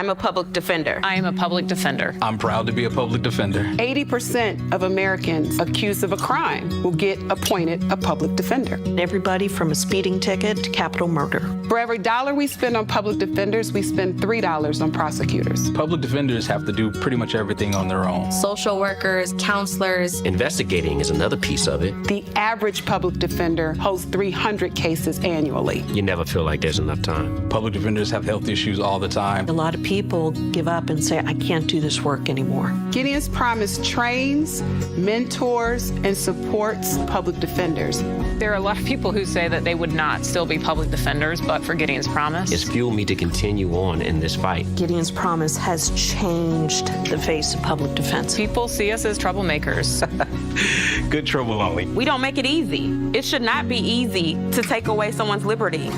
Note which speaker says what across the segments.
Speaker 1: I'm a public defender.
Speaker 2: I am a public defender.
Speaker 3: I'm proud to be a public defender.
Speaker 4: 80% of Americans accused of a crime will get appointed a public defender.
Speaker 5: Everybody from a speeding ticket to capital murder.
Speaker 4: For every dollar we spend on public defenders, we spend $3 on prosecutors.
Speaker 3: Public defenders have to do pretty much everything on their own.
Speaker 1: Social workers, counselors.
Speaker 6: Investigating is another piece of it.
Speaker 4: The average public defender holds 300 cases annually.
Speaker 6: You never feel like there's enough time.
Speaker 3: Public defenders have health issues all the time.
Speaker 5: A lot of people give up and say, I can't do this work anymore.
Speaker 4: Gideon's Promise trains, mentors, and supports public defenders.
Speaker 2: There are a lot of people who say that they would not still be public defenders, but for Gideon's Promise.
Speaker 6: It's fueled me to continue on in this fight.
Speaker 5: Gideon's Promise has changed the face of public defense.
Speaker 2: People see us as troublemakers.
Speaker 6: Good trouble only.
Speaker 1: We don't make it easy. It should not be easy to take away someone's liberty.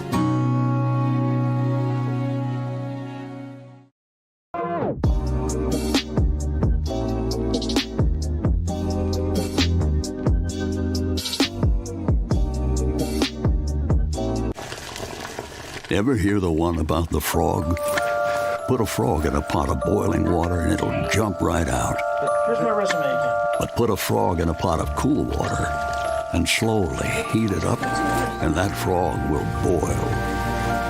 Speaker 7: Ever hear the one about the frog? Put a frog in a pot of boiling water and it'll jump right out.
Speaker 8: Here's my resume again.
Speaker 7: But put a frog in a pot of cool water and slowly heat it up, and that frog will boil.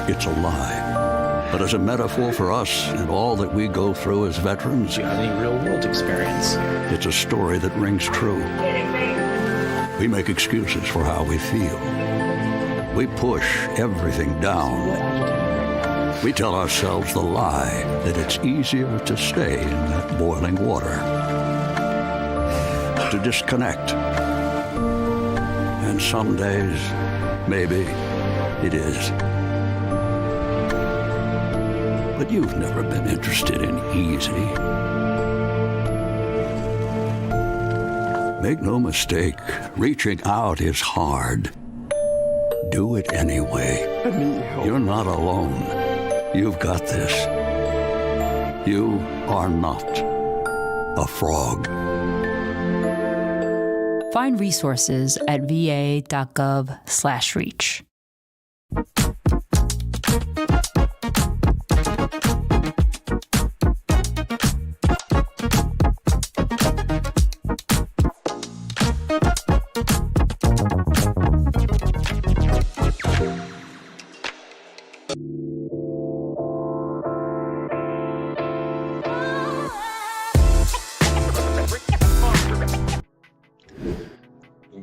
Speaker 7: It's a lie. But as a metaphor for us and all that we go through as veterans,
Speaker 8: Do you have any real-world experience?
Speaker 7: it's a story that rings true. We make excuses for how we feel. We push everything down. We tell ourselves the lie that it's easier to stay in that boiling water, to disconnect. And some days, maybe it is. But you've never been interested in easy. Make no mistake, reaching out is hard. Do it anyway.
Speaker 8: I need help.
Speaker 7: You're not alone. You've got this. You are not a frog.
Speaker 9: Find resources at va.gov/reach.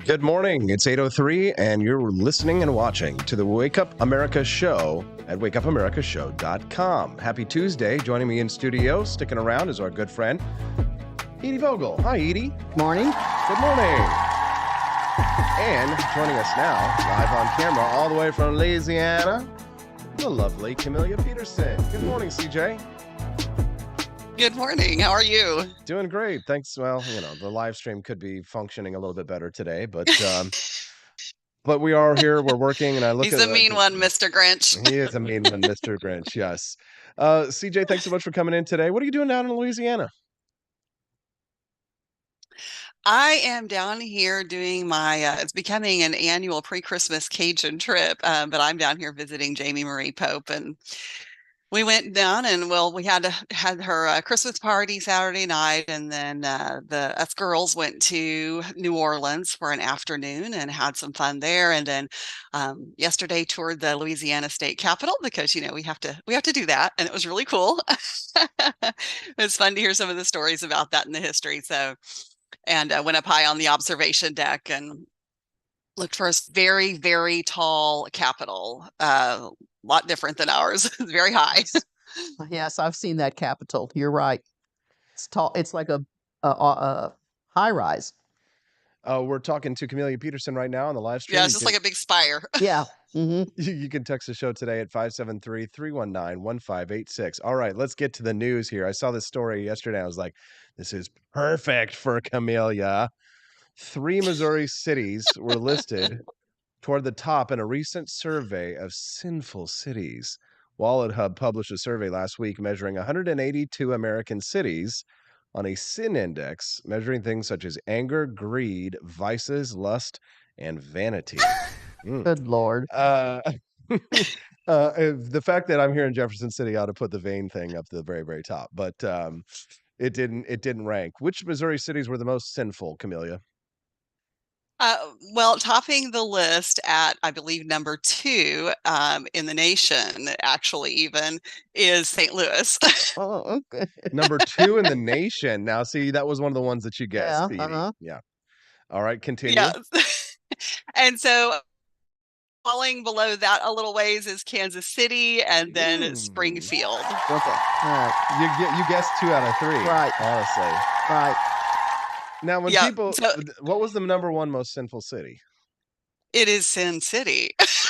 Speaker 10: Good morning. It's 8:03, and you're listening and watching to the Wake Up America show at wakeupAmericaShow.com. Happy Tuesday. Joining me in studio, sticking around, is our good friend, Edie Vogel. Hi, Edie.
Speaker 11: Morning.
Speaker 10: Good morning. And joining us now, live on camera, all the way from Louisiana, the lovely Camellia Peterson. Good morning, CJ.
Speaker 12: Good morning. How are you?
Speaker 10: Doing great. Thanks. Well, the live stream could be functioning a little bit better today, but we are here. We're working, and I look
Speaker 12: He's
Speaker 10: at
Speaker 12: a mean one, Mr. Grinch.
Speaker 10: He is a mean one, Mr. Grinch. Yes. CJ, thanks so much for coming in today. What are you doing down in Louisiana?
Speaker 12: I am down here doing my, it's becoming an annual pre-Christmas Cajun trip, but I'm down here visiting Jamie Marie Pope, and we went down and we had her Christmas party Saturday night, and then us girls went to New Orleans for an afternoon and had some fun there. And then yesterday toured the Louisiana State Capitol because we have to do that, and it was really cool. It was fun to hear some of the stories about that and the history. So, and went up high on the observation deck and looked for a very, very tall Capitol. Lot different than ours. It's very high.
Speaker 11: Yes, I've seen that Capitol. You're right. It's tall. It's like a high rise.
Speaker 10: We're talking to Camellia Peterson right now on the live stream.
Speaker 12: Yeah, it's just like a big spire.
Speaker 11: Yeah. Mm-hmm.
Speaker 10: You can text the show today at 573-319-1586. All right, let's get to the news here. I saw this story yesterday. I was like, this is perfect for Camellia. 3 Missouri cities were listed toward the top in a recent survey of sinful cities. Wallet Hub published a survey last week measuring 182 American cities on a sin index, measuring things such as anger, greed, vices, lust, and vanity.
Speaker 11: Good Lord.
Speaker 10: The fact that I'm here in Jefferson City ought to put the vein thing up to the very, very top, but it didn't. It didn't rank. Which Missouri cities were the most sinful, Camellia?
Speaker 12: Well, topping the list at, I believe, number 2 in the nation, actually, even is St. Louis.
Speaker 11: Oh, okay.
Speaker 10: Number 2 in the nation. Now, see, that was one of the ones that you guessed.
Speaker 11: Yeah,
Speaker 10: Edie.
Speaker 11: uh-huh.
Speaker 10: Yeah. All right, continue.
Speaker 12: Yes. And so falling below that a little ways is Kansas City and then Springfield.
Speaker 11: Okay. All right.
Speaker 10: You guessed 2 out of 3.
Speaker 11: Right.
Speaker 10: Honestly.
Speaker 11: Right.
Speaker 10: Now, when
Speaker 12: Yeah,
Speaker 10: people,
Speaker 12: so-
Speaker 10: what was the number 1 most sinful city?
Speaker 12: It is Sin City.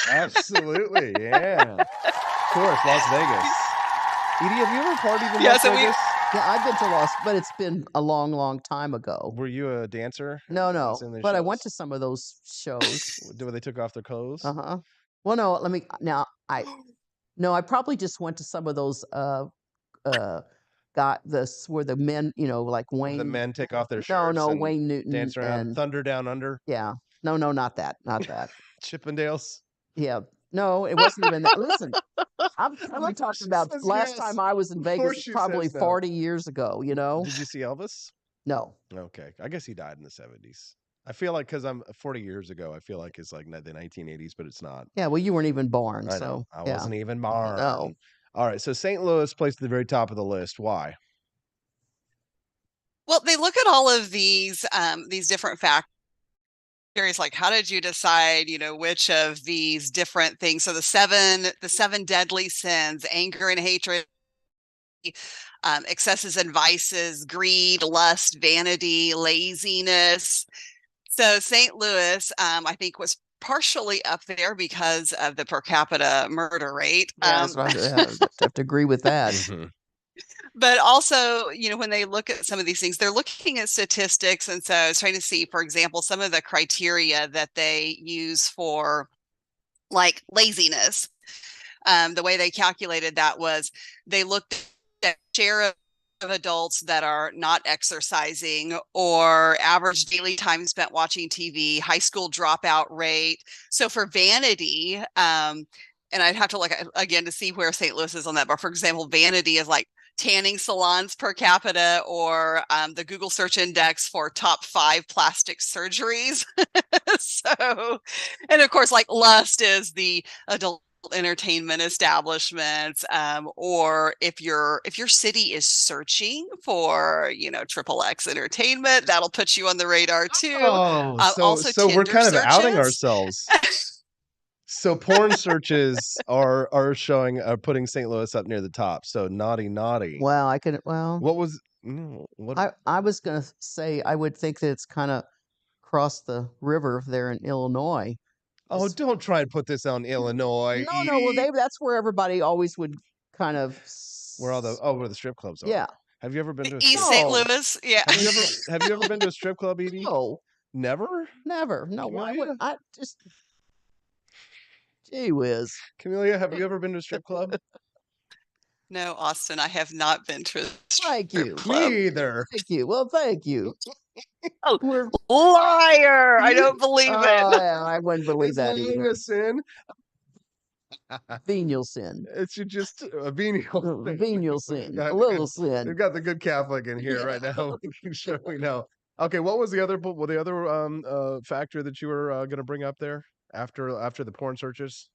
Speaker 10: Absolutely, yeah. Of course, Las Vegas. Edie, have you ever partied in
Speaker 12: Yeah,
Speaker 10: Las
Speaker 12: so we-
Speaker 10: Vegas?
Speaker 11: Yeah, I've been to Lost, but it's been a long, long time ago.
Speaker 10: Were you a dancer?
Speaker 11: No,
Speaker 10: That's in their
Speaker 11: but I went
Speaker 10: shows?
Speaker 11: to some of those shows.
Speaker 10: Where they took off their clothes?
Speaker 11: Uh-huh. Well, no, I probably just went to some of those where the men, like Wayne.
Speaker 10: The men take off their
Speaker 11: No,
Speaker 10: shirts.
Speaker 11: no,
Speaker 10: and
Speaker 11: Wayne Newton
Speaker 10: dance around.
Speaker 11: and
Speaker 10: Thunder Down Under.
Speaker 11: yeah. No, not that.
Speaker 10: Chippendales.
Speaker 11: Yeah. No, it wasn't even that. Listen, I'm
Speaker 10: like
Speaker 11: talking
Speaker 10: she
Speaker 11: about
Speaker 10: says
Speaker 11: last
Speaker 10: yes
Speaker 11: time I was in
Speaker 10: before
Speaker 11: Vegas,
Speaker 10: she
Speaker 11: probably
Speaker 10: says no.
Speaker 11: 40 years ago,
Speaker 10: Did you see Elvis?
Speaker 11: No.
Speaker 10: Okay, I guess he died in the 70s. I feel like because I'm 40 years ago, I feel like it's like the 1980s, but it's not.
Speaker 11: Yeah, well, you weren't even born,
Speaker 10: I know.
Speaker 11: so
Speaker 10: I
Speaker 11: yeah.
Speaker 10: wasn't even born.
Speaker 11: No.
Speaker 10: All right, so St. Louis placed at the very top of the list. Why?
Speaker 12: Well, they look at all of these different factors, like how did you decide, which of these different things? So the seven deadly sins: anger and hatred, excesses and vices, greed, lust, vanity, laziness. So St. Louis, I think, was partially up there because of the per capita murder rate.
Speaker 11: Yeah, that's right. Yeah, I have to agree with that.
Speaker 12: But also, when they look at some of these things, they're looking at statistics. And so I was trying to see, for example, some of the criteria that they use for like laziness. The way they calculated that was they looked at share of adults that are not exercising, or average daily time spent watching TV, high school dropout rate. So for vanity, and I'd have to look again to see where St. Louis is on that. But for example, vanity is like tanning salons per capita, or the Google search index for top 5 plastic surgeries. So, and of course, like lust is the adult entertainment establishments, or if your city is searching for triple X entertainment, that'll put you on the radar too. Also
Speaker 10: so we're
Speaker 12: Tinder
Speaker 10: kind of outing
Speaker 12: searches.
Speaker 10: ourselves. So porn searches are putting St. Louis up near the top. So naughty.
Speaker 11: Well,
Speaker 10: What was what?
Speaker 11: I was going to say I would think that it's kind of across the river there in Illinois.
Speaker 10: Oh, don't try and put this on Illinois.
Speaker 11: No. Well, that's where everybody always would kind of.
Speaker 10: Where the strip clubs are.
Speaker 11: Yeah.
Speaker 10: Have you ever been to a
Speaker 12: East
Speaker 10: strip
Speaker 12: St.
Speaker 10: club?
Speaker 12: Louis? Yeah.
Speaker 10: Have you ever been to a strip club, Edie?
Speaker 11: No,
Speaker 10: Never?
Speaker 11: never. No, why would
Speaker 10: Camellia?
Speaker 11: I just? Gee whiz.
Speaker 10: Camellia, have you ever been to a strip club?
Speaker 12: No, Austin, I have not been to a
Speaker 11: Thank you.
Speaker 12: club.
Speaker 10: Me either.
Speaker 11: Thank you. Well, thank you.
Speaker 12: Oh,
Speaker 11: We're,
Speaker 12: liar! I don't believe it.
Speaker 11: yeah, I wouldn't believe that
Speaker 10: It's
Speaker 11: either.
Speaker 10: a sin.
Speaker 11: Venial sin.
Speaker 10: It's just a venial thing.
Speaker 11: Venial sin.
Speaker 10: Got-
Speaker 11: A little sin.
Speaker 10: They've got the good Catholic in here right now. Making sure we know. Okay, what was the other factor that you were going to bring up there after the porn searches?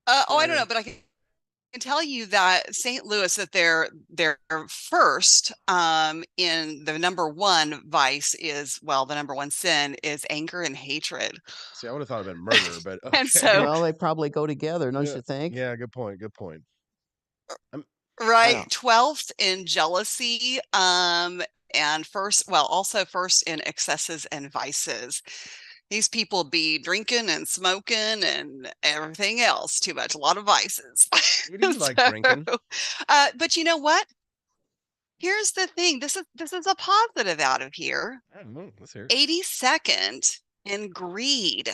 Speaker 12: I don't know, but I can tell you that St. Louis, that they're first in the number 1 vice is, well, the number 1 sin is anger and hatred.
Speaker 10: See, I would have thought it'd been murder, but okay.
Speaker 12: And so,
Speaker 11: Well, they probably go together, don't you think?
Speaker 10: Yeah, good point.
Speaker 12: right,
Speaker 11: Yeah.
Speaker 12: 12th in jealousy, and also first in excesses and vices. These people be drinking and smoking and everything else too much, a lot of vices.
Speaker 10: We do like drinking.
Speaker 12: But you know what? Here's the thing. This is a positive out of here.
Speaker 10: I don't know. Let's hear it.
Speaker 12: 82nd in greed.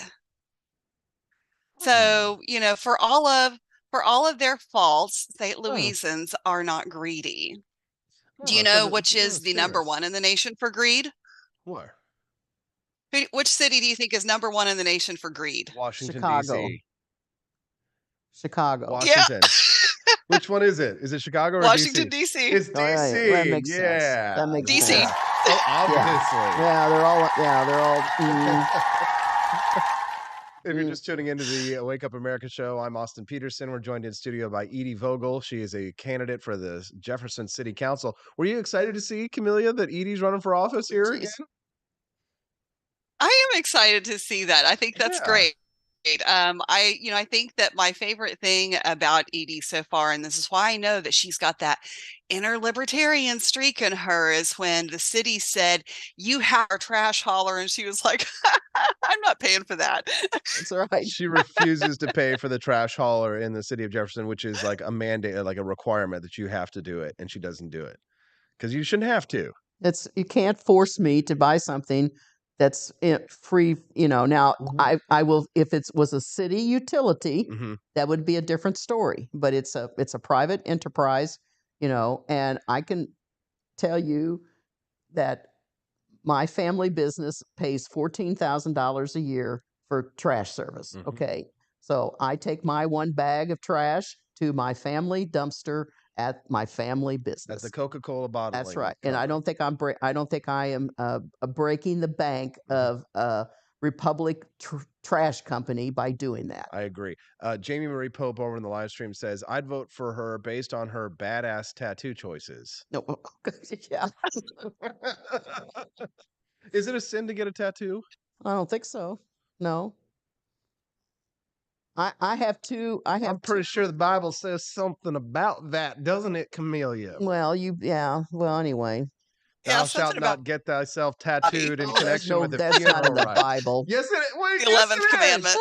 Speaker 12: So, for all of their faults, St. Louisans are not greedy. Do you know which is the number 1 in the nation for greed?
Speaker 10: What?
Speaker 12: Which city do you think is number 1 in the nation for greed?
Speaker 10: Washington,
Speaker 11: Chicago.
Speaker 10: D.C.
Speaker 11: Chicago.
Speaker 10: Washington. Which one is it? Is it Chicago or
Speaker 12: Washington,
Speaker 10: DC?
Speaker 12: D.C.
Speaker 10: It's
Speaker 11: Oh, yeah,
Speaker 10: DC.
Speaker 11: that makes sense.
Speaker 10: Yeah.
Speaker 11: That makes
Speaker 12: DC.
Speaker 11: sense.
Speaker 10: So obviously.
Speaker 11: Yeah, they're all.
Speaker 10: If you're just tuning into the Wake Up America show, I'm Austin Peterson. We're joined in studio by Edie Vogel. She is a candidate for the Jefferson City Council. Were you excited to see, Camelia, that Edie's running for office here again?
Speaker 12: I am excited to see that. I think that's
Speaker 10: Yeah.
Speaker 12: great. I think that my favorite thing about Edie so far, and this is why I know that she's got that inner libertarian streak in her, is when the city said, "You have a trash hauler," and she was like, "I'm not paying for that."
Speaker 11: That's right.
Speaker 10: She refuses to pay for the trash hauler in the city of Jefferson, which is like a mandate, like a requirement that you have to do it, and she doesn't do it because you shouldn't have to.
Speaker 11: You can't force me to buy something that's free. Now I will, if it was a city utility, that would be a different story. But it's a private enterprise, and I can tell you that my family business pays $14,000 a year for trash service. Okay, so I take my one bag of trash to my family dumpster at my family business.
Speaker 10: That's the Coca-Cola bottle.
Speaker 11: That's right. And I don't think I don't think I am breaking the bank of Republic Trash Company by doing that.
Speaker 10: I agree. Jamie Marie Pope over in the live stream says, "I'd vote for her based on her badass tattoo choices."
Speaker 11: No, yeah.
Speaker 10: Is it a sin to get a tattoo?
Speaker 11: I don't think so. No. I have two.
Speaker 10: I'm pretty sure the Bible says something about that, doesn't it, Camelia?
Speaker 11: Well, Well, anyway.
Speaker 10: Thou shalt not get thyself tattooed in connection with the
Speaker 11: that's not in the
Speaker 10: funeral rite.
Speaker 11: Bible.
Speaker 10: Yes, it is. Wait,
Speaker 12: The 11th commandment.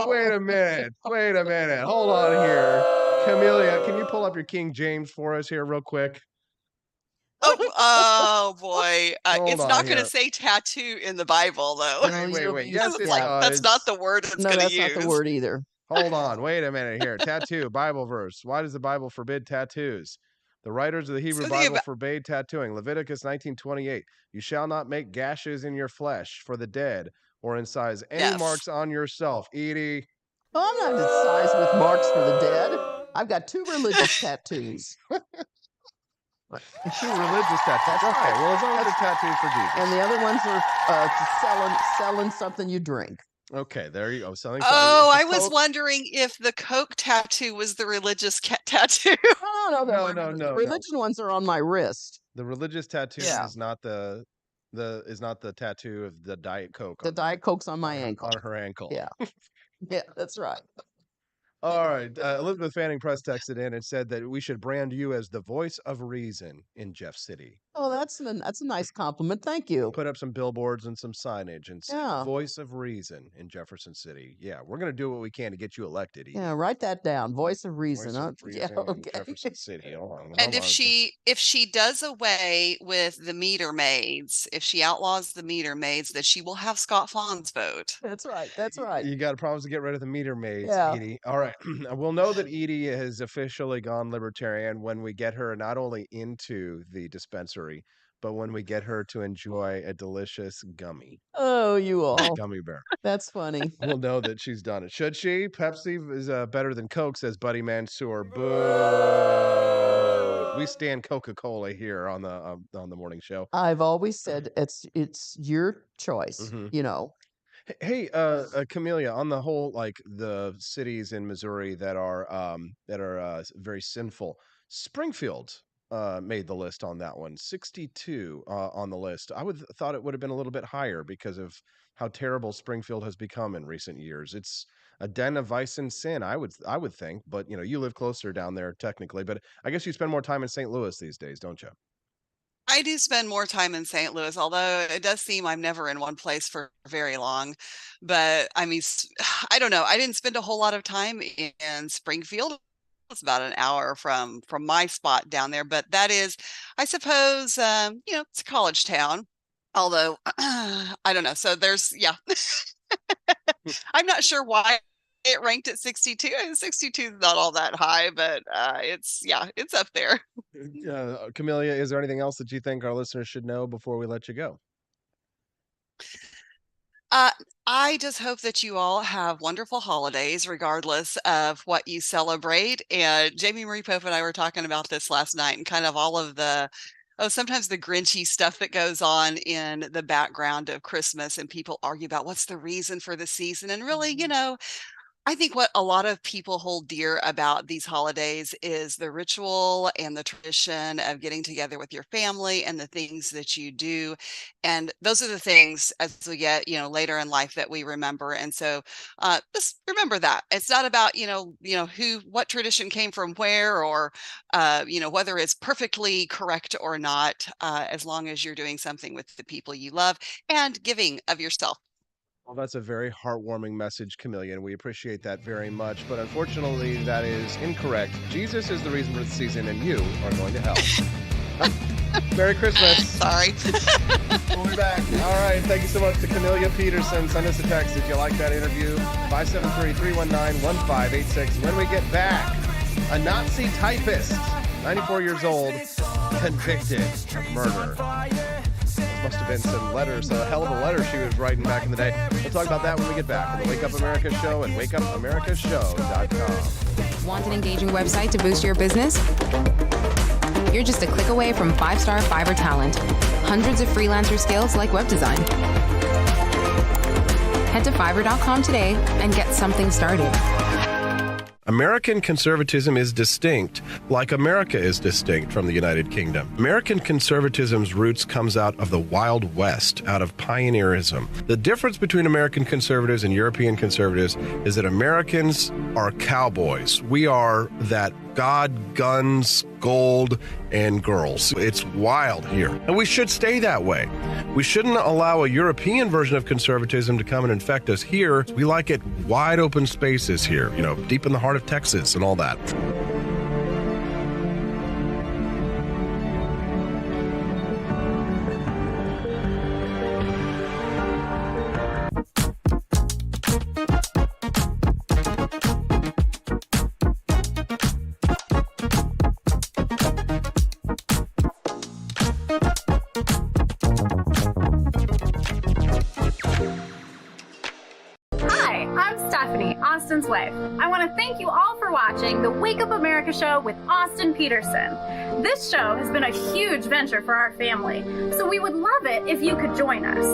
Speaker 10: Wait a minute. Wait a minute. Hold on here. Camelia, can you pull up your King James for us here real quick?
Speaker 12: Oh boy. It's
Speaker 10: Hold
Speaker 12: not
Speaker 10: on
Speaker 12: going to
Speaker 10: here.
Speaker 12: say tattoo in the Bible, though.
Speaker 10: Wait. Yes, it
Speaker 12: That's
Speaker 10: does.
Speaker 12: not the word it's
Speaker 11: No,
Speaker 12: going to
Speaker 11: that's
Speaker 12: use.
Speaker 11: not the word either.
Speaker 10: Hold on. Wait a minute here. Tattoo, Bible verse. Why does the Bible forbid tattoos? The writers of the Hebrew
Speaker 12: Something
Speaker 10: Bible
Speaker 12: about-
Speaker 10: forbade tattooing. Leviticus 19:28. You shall not make gashes in your flesh for the dead or incise any
Speaker 12: Yes.
Speaker 10: marks on yourself. Edie.
Speaker 11: Oh, I'm not incised with marks for the dead. I've got two religious tattoos.
Speaker 10: Two religious tattoos. Okay, well, as long as they're tattoos for Jesus.
Speaker 11: And the other ones are selling something you drink.
Speaker 10: Okay, there you go. Selling
Speaker 12: Oh, I
Speaker 10: something.
Speaker 12: was wondering if the Coke tattoo was the religious tattoo.
Speaker 11: No.
Speaker 10: No.
Speaker 11: Religion ones are on my wrist.
Speaker 10: The religious tattoo
Speaker 11: Yeah.
Speaker 10: is not the tattoo of the Diet Coke.
Speaker 11: The Diet Coke's on my ankle.
Speaker 10: On her ankle.
Speaker 11: Yeah. Yeah, that's right.
Speaker 10: All right. Elizabeth Fanning Press texted in and said that we should brand you as the voice of reason in Jeff City.
Speaker 11: Oh, that's a nice compliment. Thank you.
Speaker 10: Put up some billboards and some signage and say,
Speaker 11: Yeah.
Speaker 10: voice of reason in Jefferson City. Yeah, we're going to do what we can to get you elected. Edie.
Speaker 11: Yeah, write that down. Voice of
Speaker 10: Voice
Speaker 11: reason.
Speaker 10: of
Speaker 11: Yeah,
Speaker 10: reason in
Speaker 11: okay.
Speaker 10: Jefferson City. Hold on.
Speaker 12: And if she does away with the meter maids, if she outlaws the meter maids, then she will have Scott Fawn's vote.
Speaker 11: That's right. That's right.
Speaker 10: You got to promise to get rid of the meter maids,
Speaker 11: Yeah.
Speaker 10: Edie. All right. We'll know that Edie has officially gone libertarian when we get her not only into the dispensary, but when we get her to enjoy a delicious gummy.
Speaker 11: Oh, you all.
Speaker 10: Gummy bear.
Speaker 11: That's funny.
Speaker 10: We'll know that she's done it. Should she? Pepsi is better than Coke, says Buddy Mansour. Boo. We stand Coca-Cola here on the morning show.
Speaker 11: I've always said it's your choice.
Speaker 10: Mhm. Hey, Camelia, on the whole, like the cities in Missouri that are very sinful, Springfield made the list on that one. 62 on the list. I would thought it would have been a little bit higher because of how terrible Springfield has become in recent years. It's a den of vice and sin, I would think, but you live closer down there technically, but I guess you spend more time in St. Louis these days, don't you?
Speaker 12: I do spend more time in St. Louis, although it does seem I'm never in one place for very long. But I mean, I don't know. I didn't spend a whole lot of time in Springfield. It's about an hour from my spot down there, but that is, I suppose, it's a college town. Although I don't know. So there's, yeah, I'm not sure why it ranked at 62. 62 is not all that high, but it's up there.
Speaker 10: Camelia, is there anything else that you think our listeners should know before we let you go?
Speaker 12: I just hope that you all have wonderful holidays, regardless of what you celebrate. And Jamie Marie Pope and I were talking about this last night, and kind of all of sometimes the Grinchy stuff that goes on in the background of Christmas, and people argue about what's the reason for the season. And really, I think what a lot of people hold dear about these holidays is the ritual and the tradition of getting together with your family and the things that you do. And those are the things as we get, later in life that we remember. And so just remember that it's not about, what tradition came from where, or, whether it's perfectly correct or not, as long as you're doing something with the people you love and giving of yourself.
Speaker 10: Well, that's a very heartwarming message, Camellia, and we appreciate that very much. But unfortunately, that is incorrect. Jesus is the reason for the season, and you are going to hell. Merry Christmas.
Speaker 12: Sorry.
Speaker 10: We'll be back. All right. Thank you so much to Camellia Peterson. Send us a text if you like that interview. 573-319-1586. When we get back, a Nazi typist, 94 years old, convicted of murder. Must have been some letters, a hell of a letter she was writing back in the day. We'll talk about that when we get back on the Wake Up America Show at wakeupAmericaShow.com.
Speaker 13: Want an engaging website to boost your business? You're just a click away from 5-star Fiverr talent. Hundreds of freelancer skills like web design. Head to Fiverr.com today and get something started.
Speaker 10: American conservatism is distinct, like America is distinct from the United Kingdom. American conservatism's roots comes out of the Wild West, out of pioneerism. The difference between American conservatives and European conservatives is that Americans are cowboys. We are that God, guns, gold, and girls. It's wild here. And we should stay that way. We shouldn't allow a European version of conservatism to come and infect us here. We like it wide open spaces here, deep in the heart of Texas and all that.
Speaker 14: Austin's wife. I want to thank you all for watching the Wake Up America Show with Austin Peterson. This show has been a huge venture for our family, so we would love it if you could join us.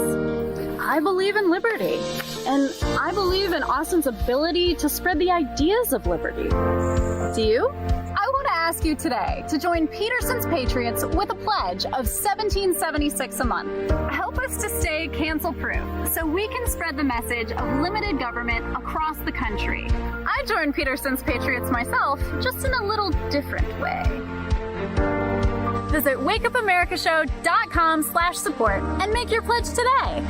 Speaker 14: I believe in liberty, and I believe in Austin's ability to spread the ideas of liberty. Do you? I want to ask you today to join Peterson's Patriots with a pledge of $17.76 a month. Help us to stay cancel-proof so we can spread the message of limited government across the country. I joined Peterson's Patriots myself, just in a little different way. Visit wakeupAmericaShow.com/support and make your pledge today.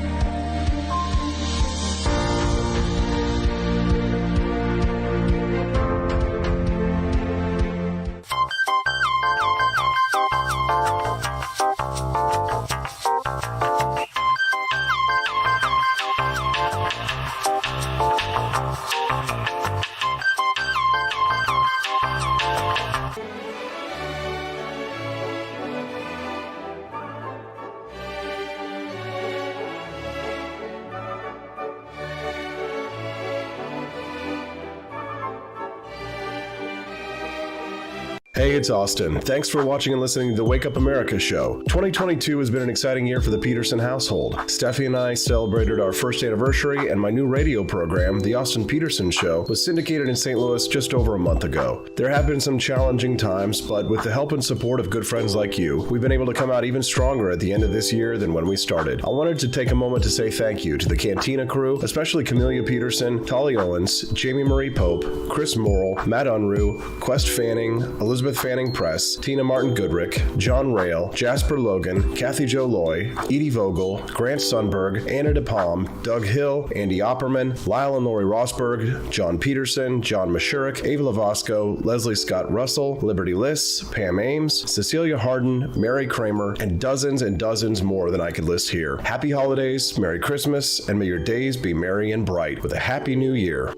Speaker 10: Hey, it's Austin. Thanks for watching and listening to the Wake Up America Show. 2022 has been an exciting year for the Peterson household. Steffi and I celebrated our first anniversary, and my new radio program, The Austin Peterson Show, was syndicated in St. Louis just over a month ago. There have been some challenging times, but with the help and support of good friends like you, we've been able to come out even stronger at the end of this year than when we started. I wanted to take a moment to say thank you to the Cantina crew, especially Camellia Peterson, Tolly Owens, Jamie Marie Pope, Chris Morrill, Matt Unruh, Quest Fanning, Elizabeth Fanning Press, Tina Martin Goodrick, John Rail, Jasper Logan, Kathy Jo Loy, Edie Vogel, Grant Sundberg, Anna DePalm, Doug Hill, Andy Opperman, Lyle and Lori Rosberg, John Peterson, John Mashurik, Ava Lavasco, Leslie Scott Russell, Liberty Liss, Pam Ames, Cecilia Harden, Mary Kramer, and dozens more than I could list here. Happy holidays, Merry Christmas, and may your days be merry and bright with a Happy New Year.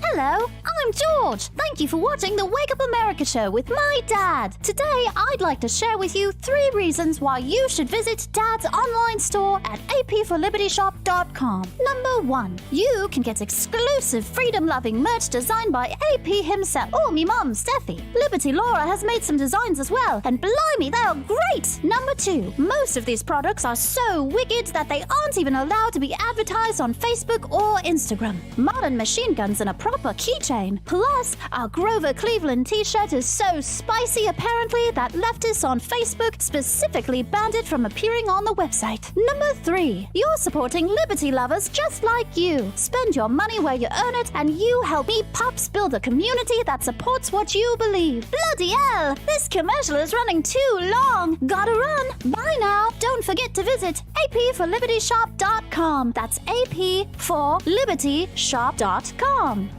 Speaker 15: Hello, I'm George. Thank you for watching the Wake Up America show with my dad. Today, I'd like to share with you 3 reasons why you should visit Dad's online store at apforlibertyshop.com. Number 1, you can get exclusive freedom-loving merch designed by AP himself or me mum, Steffi. Liberty Laura has made some designs as well, and blimey, they are great. Number 2, most of these products are so wicked that they aren't even allowed to be advertised on Facebook or Instagram. Modern machine guns and a proper keychain. Plus, our Grover Cleveland t-shirt is so spicy apparently that leftists on Facebook specifically banned it from appearing on the website. Number 3, you're supporting liberty lovers just like you. Spend your money where you earn it, and you help me pups build a community that supports what you believe. Bloody hell, this commercial is running too long. Gotta run. Bye now. Don't forget to visit apforlibertyshop.com. That's apforlibertyshop.com.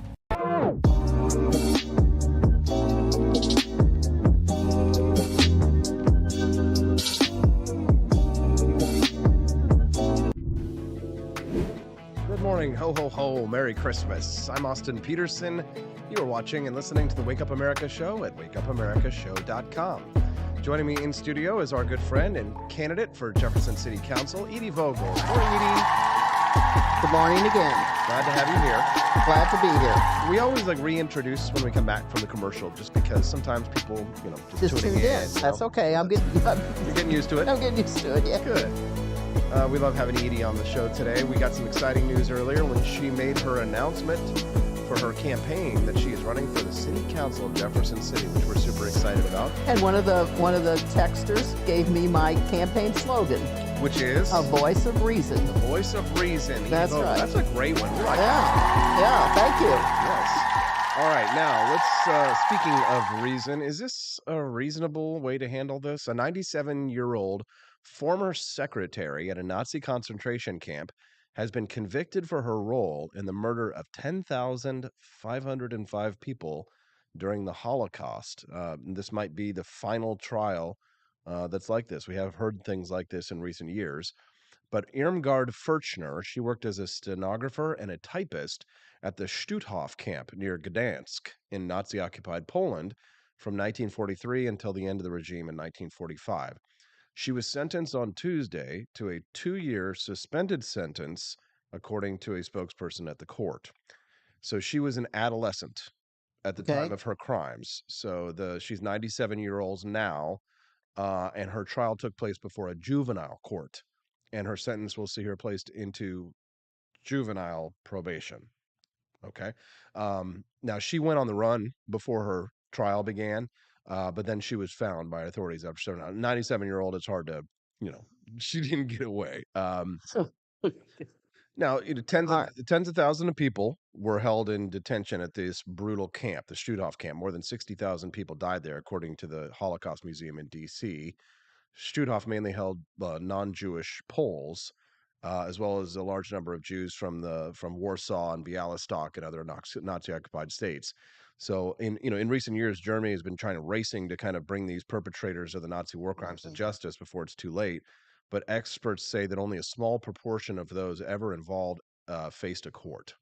Speaker 10: Good morning, ho ho ho, Merry Christmas. I'm Austin Peterson. You are watching and listening to the Wake Up America show at wakeupAmericaShow.com. Joining me in studio is our good friend and candidate for Jefferson City Council, Edie Vogel. Good morning, Edie.
Speaker 11: Good morning again.
Speaker 10: Glad to have you here.
Speaker 11: Glad to be here.
Speaker 10: We always reintroduce when we come back from the commercial, just because sometimes people,
Speaker 11: Just tuned in. That's okay.
Speaker 10: You're getting used to it.
Speaker 11: I'm getting used to it, yeah.
Speaker 10: Good. We love having Edie on the show today. We got some exciting news earlier when she made her announcement for her campaign that she is running for the City Council of Jefferson City, which we're super excited about.
Speaker 11: And one of the texters gave me my campaign slogan,
Speaker 10: which is
Speaker 11: a voice of reason.
Speaker 10: The voice of reason.
Speaker 11: That's right.
Speaker 10: That's a great one. We like
Speaker 11: Yeah, thank you.
Speaker 10: Yes. All right, now let's. Speaking of reason, is this a reasonable way to handle this? A 97-year-old former secretary at a Nazi concentration camp has been convicted for her role in the murder of 10,505 people during the Holocaust. This might be the final trial that's like this. We have heard things like this in recent years. But Irmgard Furchner, she worked as a stenographer and a typist at the Stutthof camp near Gdansk in Nazi-occupied Poland from 1943 until the end of the regime in 1945. She was sentenced on Tuesday to a 2-year suspended sentence, according to a spokesperson at the court. So she was an adolescent at the time of her crimes. So she's 97 years old now, and her trial took place before a juvenile court. And her sentence will see her placed into juvenile probation. Okay. Now, she went on the run before her trial began, but then she was found by authorities after 97-year-old. It's hard to, she didn't get away. Now, tens of thousands of people were held in detention at this brutal camp, the Stutthof camp. More than 60,000 people died there, according to the Holocaust Museum in D.C. Stutthof mainly held non-Jewish Poles, as well as a large number of Jews from Warsaw and Bialystok and other Nazi-occupied states. So, in recent years, Germany has been racing to kind of bring these perpetrators of the Nazi war crimes to justice before it's too late. But experts say that only a small proportion of those ever involved faced a court.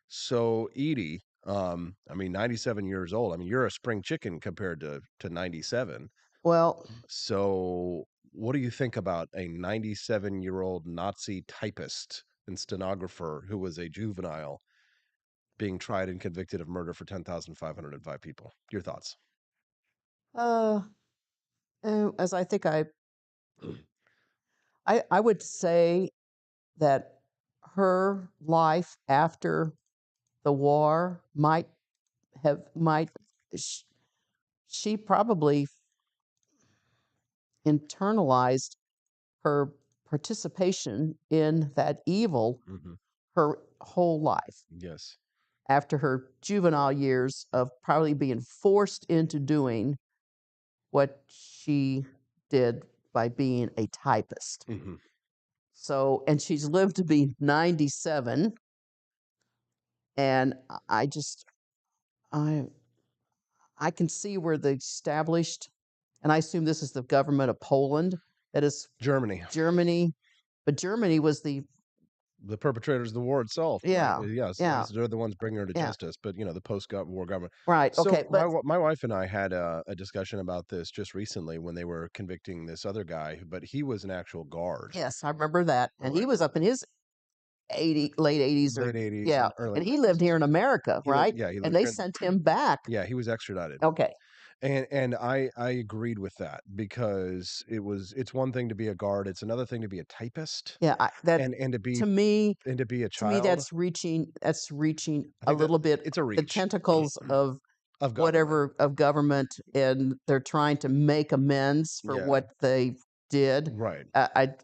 Speaker 10: So, Edie, 97 years old. You're a spring chicken compared to 97.
Speaker 11: Well,
Speaker 10: so what do you think about a 97-year-old Nazi typist and stenographer who was a juvenile being tried and convicted of murder for 10,505 people? Your thoughts?
Speaker 11: As I think I would say that her life after the war she probably internalized her participation in that evil her whole life.
Speaker 10: Yes.
Speaker 11: After her juvenile years of probably being forced into doing what she did by being a typist. So, and she's lived to be 97. And I can see where the established, and I assume this is the government of Poland, that is
Speaker 10: Germany.
Speaker 11: But Germany was the
Speaker 10: the perpetrators of the war itself.
Speaker 11: Yeah,
Speaker 10: Yes.
Speaker 11: yeah.
Speaker 10: They're the ones bringing her to
Speaker 11: Yeah.
Speaker 10: justice, but the post-war government.
Speaker 11: Right.
Speaker 10: So
Speaker 11: Okay. But
Speaker 10: my wife and I had a discussion about this just recently when they were convicting this other guy, but he was an actual guard.
Speaker 11: yes, I remember that. And he was up in his late 80s or
Speaker 10: Late 80s,
Speaker 11: yeah,
Speaker 10: early
Speaker 11: and he lived here in America,
Speaker 10: He lived-
Speaker 11: right?
Speaker 10: yeah, he lived
Speaker 11: And they
Speaker 10: here in-
Speaker 11: sent him back.
Speaker 10: Yeah, he was extradited.
Speaker 11: Okay.
Speaker 10: And I agreed with that because it's one thing to be a guard, it's another thing to be a typist.
Speaker 11: Yeah,
Speaker 10: and to be
Speaker 11: to me,
Speaker 10: and to be a
Speaker 11: to
Speaker 10: child.
Speaker 11: me that's reaching
Speaker 10: I
Speaker 11: a
Speaker 10: think
Speaker 11: little bit
Speaker 10: it's a
Speaker 11: the
Speaker 10: reach
Speaker 11: tentacles of
Speaker 10: of government.
Speaker 11: whatever of government, and they're trying to make amends for
Speaker 10: Yeah.
Speaker 11: what they did.
Speaker 10: Right.
Speaker 11: I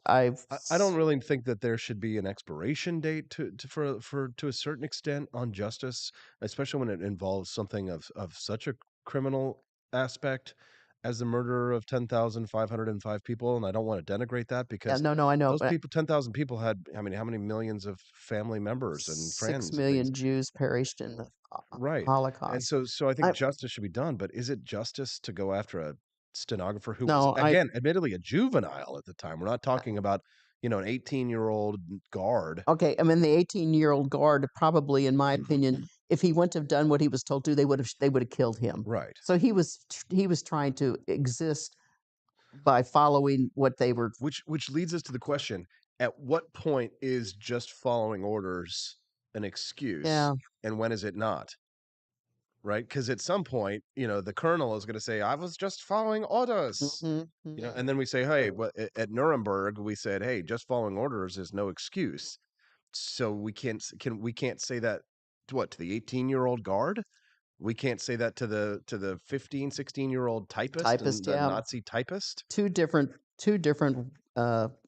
Speaker 10: I don't really think that there should be an expiration date to a certain extent on justice, especially when it involves something of such a criminal aspect as the murder of 10,505 people. And I don't want to denigrate that
Speaker 11: yeah,
Speaker 10: because
Speaker 11: no, I know.
Speaker 10: those
Speaker 11: But
Speaker 10: people, 10,000 people had, how many millions of family members and friends.
Speaker 11: 6
Speaker 10: and
Speaker 11: million
Speaker 10: things.
Speaker 11: Jews perished in the
Speaker 10: Right. And
Speaker 11: Holocaust.
Speaker 10: so I think
Speaker 11: I-
Speaker 10: justice should be done, but is it justice to go after a stenographer who
Speaker 11: No,
Speaker 10: was, again, admittedly a juvenile at the time? We're not talking about, an 18-year-old guard.
Speaker 11: Okay, I mean the 18-year-old guard probably, in my
Speaker 10: Mm-hmm.
Speaker 11: opinion, if he wouldn't have done what he was told to, they would have killed him.
Speaker 10: Right.
Speaker 11: So he was trying to exist by following what they were.
Speaker 10: Which leads us to the question, at what point is just following orders an excuse?
Speaker 11: Yeah.
Speaker 10: And when is it not? Right? Because at some point, the colonel is going to say, I was just following orders.
Speaker 11: Mhm.
Speaker 10: And then we say, hey, at Nuremberg, we said, hey, just following orders is no excuse. So we can't say that to the 18-year-old guard? We can't say that to the 15, 16-year-old typist,
Speaker 11: Typist,
Speaker 10: and the
Speaker 11: yeah.
Speaker 10: Nazi typist?
Speaker 11: Two different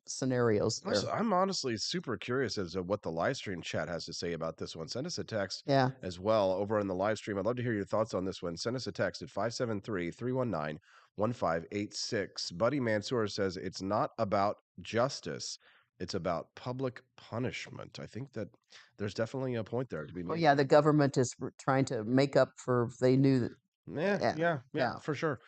Speaker 11: scenarios there.
Speaker 10: I'm honestly super curious as to what the live stream chat has to say about this one. Send us a text
Speaker 11: Yeah.
Speaker 10: as well over in the live stream. I'd love to hear your thoughts on this one. Send us a text at 573-319-1586. Buddy Mansour says it's not about justice. It's about public punishment. I think that there's definitely a point there to be made.
Speaker 11: Well, yeah, the government is trying to make up for they knew that.
Speaker 10: Yeah, for sure.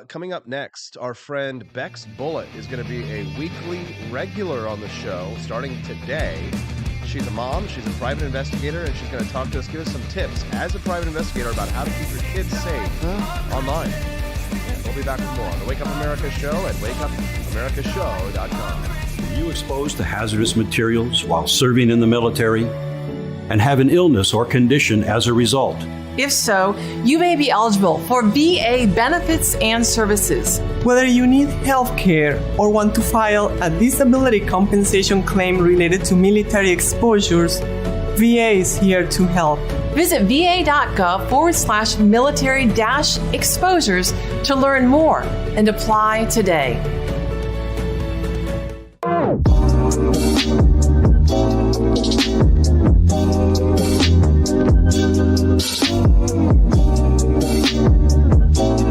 Speaker 10: Coming up next, our friend Bex Bullitt is going to be a weekly regular on the show starting today. She's a mom, she's a private investigator, and she's going to talk to us, give us some tips as a private investigator about how to keep your kids safe online. We'll be back with more on the Wake Up America Show at wakeupAmericaShow.com.
Speaker 16: Were you exposed to hazardous materials while serving in the military and have an illness or condition as a result?
Speaker 17: If so, you may be eligible for VA benefits and services.
Speaker 18: Whether you need health care or want to file a disability compensation claim related to military exposures, VA is here to help.
Speaker 17: Visit va.gov/military-exposures to learn more and apply today.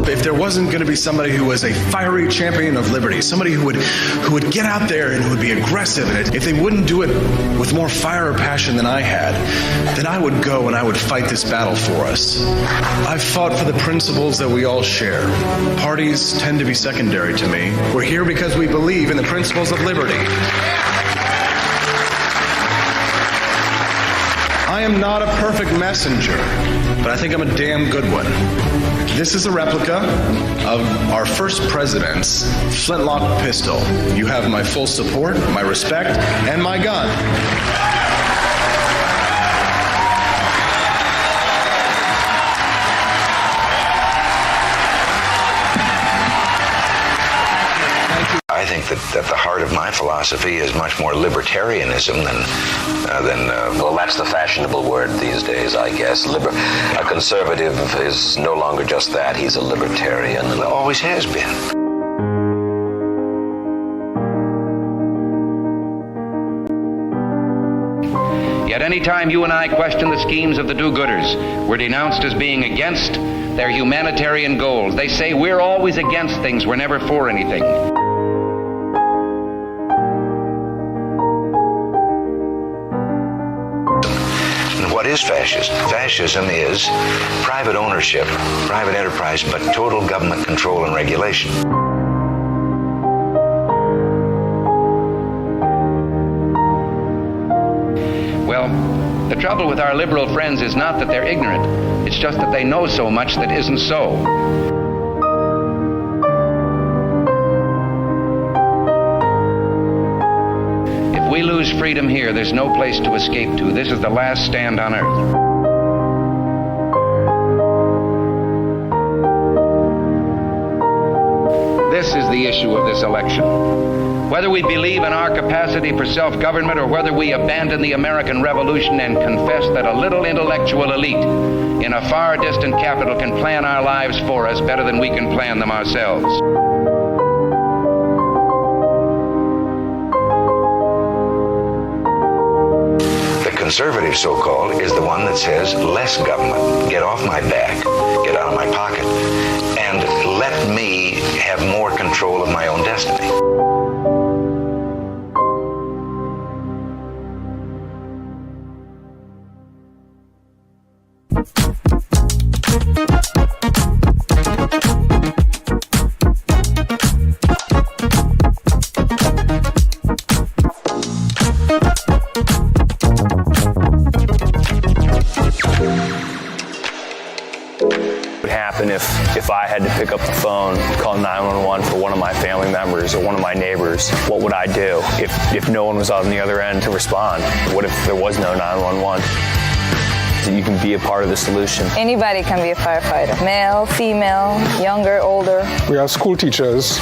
Speaker 19: If there wasn't going to be somebody who was a fiery champion of liberty, somebody who would get out there and who would be aggressive, and if they wouldn't do it with more fire or passion than I had, then I would go and I would fight this battle for us. I've fought for the principles that we all share. Parties tend to be secondary to me. We're here because we believe in the principles of liberty. I am not a perfect messenger, but I think I'm a damn good one. This is a replica of our first president's flintlock pistol. You have my full support, my respect, and my gun.
Speaker 20: I think that at the heart of my philosophy is much more libertarianism than well, that's the fashionable word these days, I guess. A conservative is no longer just that. He's a libertarian and always has been.
Speaker 21: Yet any time you and I question the schemes of the do-gooders, we're denounced as being against their humanitarian goals. They say we're always against things, we're never for anything.
Speaker 20: What is fascism? Fascism is private ownership, private enterprise, but total government control and regulation.
Speaker 21: The trouble with our liberal friends is not that they're ignorant. It's just that they know so much that isn't so. If we lose freedom here, there's no place to escape to. This is the last stand on earth. This is the issue of this election. Whether we believe in our capacity for self-government or whether we abandon the American Revolution and confess that a little intellectual elite in a far distant capital can plan our lives for us better than we can plan them ourselves.
Speaker 20: The conservative, so-called, is the one that says less government, get off my back, get out of my pocket, and let me have more control of my own destiny.
Speaker 3: If I had to pick up the phone, call 911 for one of my family members or one of my neighbors, what would I do if no one was on the other end to respond? What if there was no 911? You can be a part of the solution.
Speaker 22: Anybody can be a firefighter. Male, female, younger, older.
Speaker 23: We have school teachers.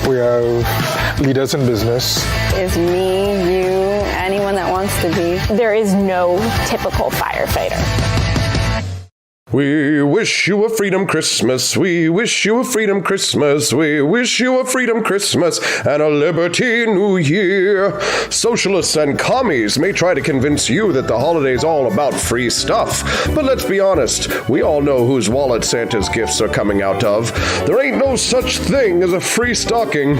Speaker 23: We have leaders in business.
Speaker 24: It's me, you, anyone that wants to be. There is no typical firefighter.
Speaker 10: We wish you a freedom Christmas. We wish you a freedom Christmas. We wish you a freedom Christmas and a liberty New Year. Socialists and commies may try to convince you that the holiday's all about free stuff. But let's be honest, we all know whose wallet Santa's gifts are coming out of. There ain't no such thing as a free stocking.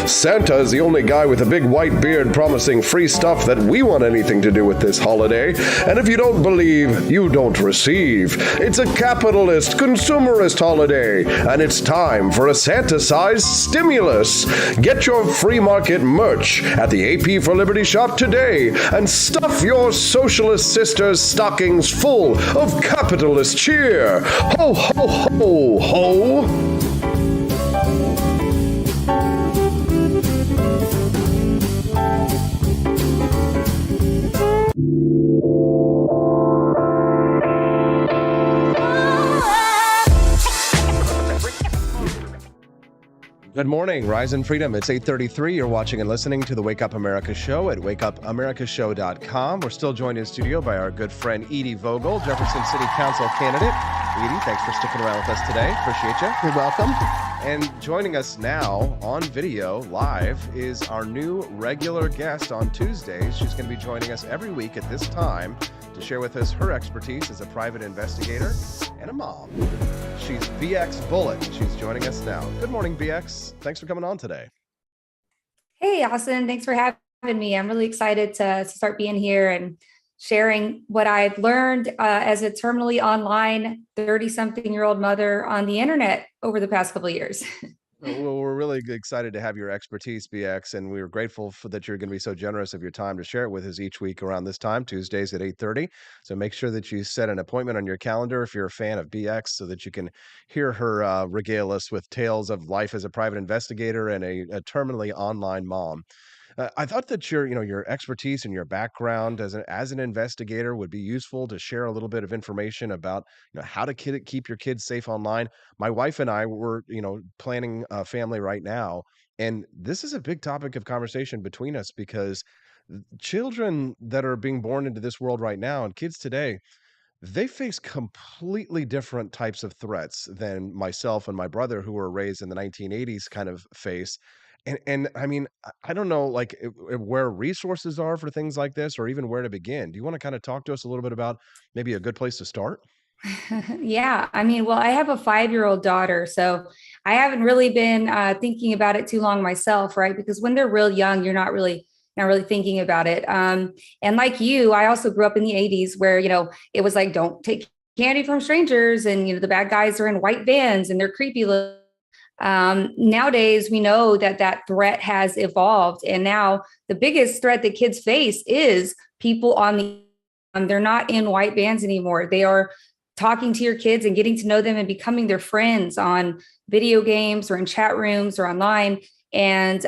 Speaker 10: Santa is the only guy with a big white beard promising free stuff that we want anything to do with this holiday. And if you don't believe, you don't receive. It's a capitalist, consumerist holiday, and it's time for a Santa-sized stimulus. Get your free market merch at the AP for Liberty shop today and stuff your socialist sisters' stockings full of capitalist cheer. Ho, ho, ho, ho! Good morning, Rise and Freedom. It's 8:33. You're watching and listening to the Wake Up America show at wakeupamericashow.com. We're still joined in studio by our good friend Edie Vogel, Jefferson City Council candidate. Edie, thanks for sticking around with us today. Appreciate you.
Speaker 11: You're welcome.
Speaker 10: And joining us now on video live is our new regular guest on Tuesdays. She's going to be joining us every week at this time to share with us her expertise as a private investigator and a mom. She's BX Bullitt. She's joining us now. Good morning, BX. Thanks for coming on today.
Speaker 25: Hey, Austin. Thanks for having me. I'm really excited to start being here and sharing what I've learned as a terminally online 30-something-year-old mother on the internet over the past couple of years.
Speaker 10: Well, we're really excited to have your expertise, BX, and we're grateful that you're going to be so generous of your time to share it with us each week around this time, Tuesdays at 8:30. So make sure that you set an appointment on your calendar if you're a fan of BX so that you can hear her regale us with tales of life as a private investigator and a terminally online mom. I thought that your expertise and your background as an investigator would be useful to share a little bit of information about how to keep your kids safe online. My wife and I were planning a family right now, and this is a big topic of conversation between us because children that are being born into this world right now and kids today, they face completely different types of threats than myself and my brother, who were raised in the 1980s, kind of face. And I mean, I don't know, where resources are for things like this, or even where to begin. Do you want to kind of talk to us a little bit about maybe a good place to start?
Speaker 25: Yeah, I mean, well, I have a 5-year-old daughter, so I haven't really been thinking about it too long myself, right? Because when they're real young, you're not really thinking about it. And like you, I also grew up in the 80s where, it was like, don't take candy from strangers, and the bad guys are in white vans and they're creepy. Nowadays, we know that that threat has evolved. And now the biggest threat that kids face is people on the, they're not in white vans anymore. They are talking to your kids and getting to know them and becoming their friends on video games or in chat rooms or online. And,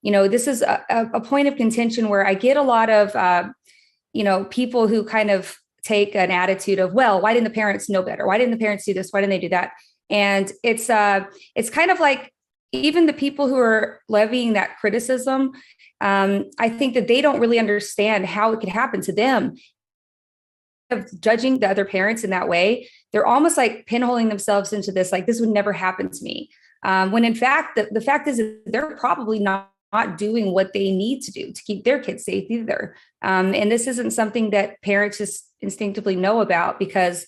Speaker 25: this is a point of contention where I get a lot of, people who kind of take an attitude of, well, why didn't the parents know better? Why didn't the parents do this? Why didn't they do that? And it's kind of like even the people who are levying that criticism, I think that they don't really understand how it could happen to them. Of judging the other parents in that way, they're almost like pinholing themselves into this, like this would never happen to me. When in fact, the fact is that they're probably not doing what they need to do to keep their kids safe either. And this isn't something that parents just instinctively know about because,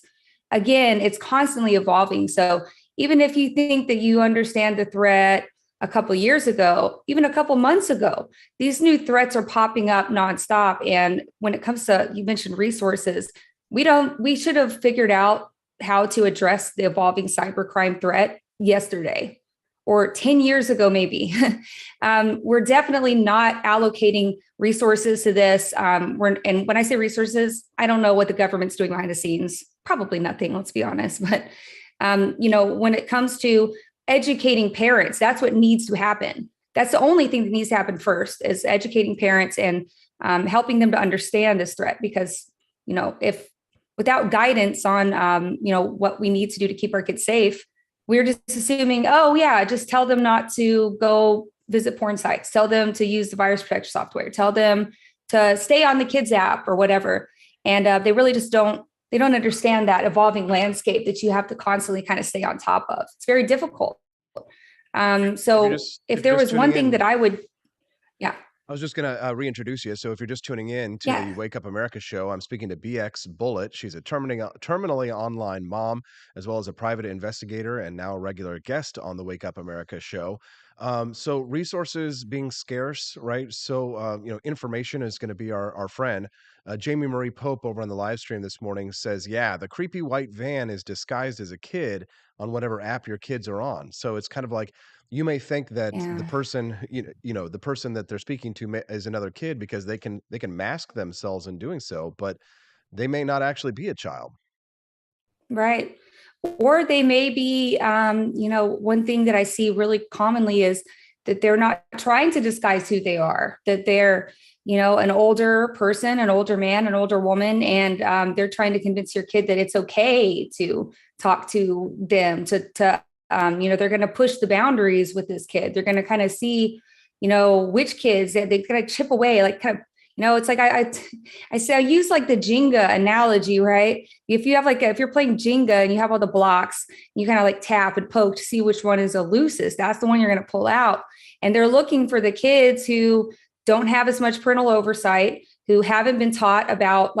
Speaker 25: again, it's constantly evolving. So even if you think that you understand the threat a couple years ago, even a couple months ago, these new threats are popping up nonstop. And when it comes to, you mentioned resources, we should have figured out how to address the evolving cybercrime threat yesterday or 10 years ago, maybe. We're definitely not allocating resources to this. And when I say resources, I don't know what the government's doing behind the scenes. Probably nothing, let's be honest. But, when it comes to educating parents, that's what needs to happen. That's the only thing that needs to happen first is educating parents and helping them to understand this threat. Because, if without guidance on, what we need to do to keep our kids safe, we're just assuming, oh yeah, just tell them not to go visit porn sites, tell them to use the virus protection software, tell them to stay on the kids app or whatever. And they really just don't understand that evolving landscape that you have to constantly kind of stay on top of. It's very difficult. So if there was one thing that I would,
Speaker 10: I was just going to reintroduce you. So if you're just tuning in to the Wake Up America show, I'm speaking to BX Bullet. She's a terminally online mom, as well as a private investigator and now a regular guest on the Wake Up America show. So resources being scarce, right? So, information is going to be our friend. Jamie Marie Pope over on the live stream this morning says, yeah, the creepy white van is disguised as a kid on whatever app your kids are on. So it's kind of like, you may think that the person, the person that they're speaking to is another kid because they can mask themselves in doing so, but they may not actually be a child.
Speaker 25: Right. Or they may be, one thing that I see really commonly is that they're not trying to disguise who they are, that they're, an older person, an older man, an older woman, and they're trying to convince your kid that it's okay to talk to them, they're going to push the boundaries with this kid. They're going to kind of see, which kids they're going to chip away, like kind of, it's like I say, I use like the Jenga analogy, right? If you have if you're playing Jenga and you have all the blocks, you kind of like tap and poke to see which one is the loosest. That's the one you're going to pull out. And they're looking for the kids who don't have as much parental oversight, who haven't been taught about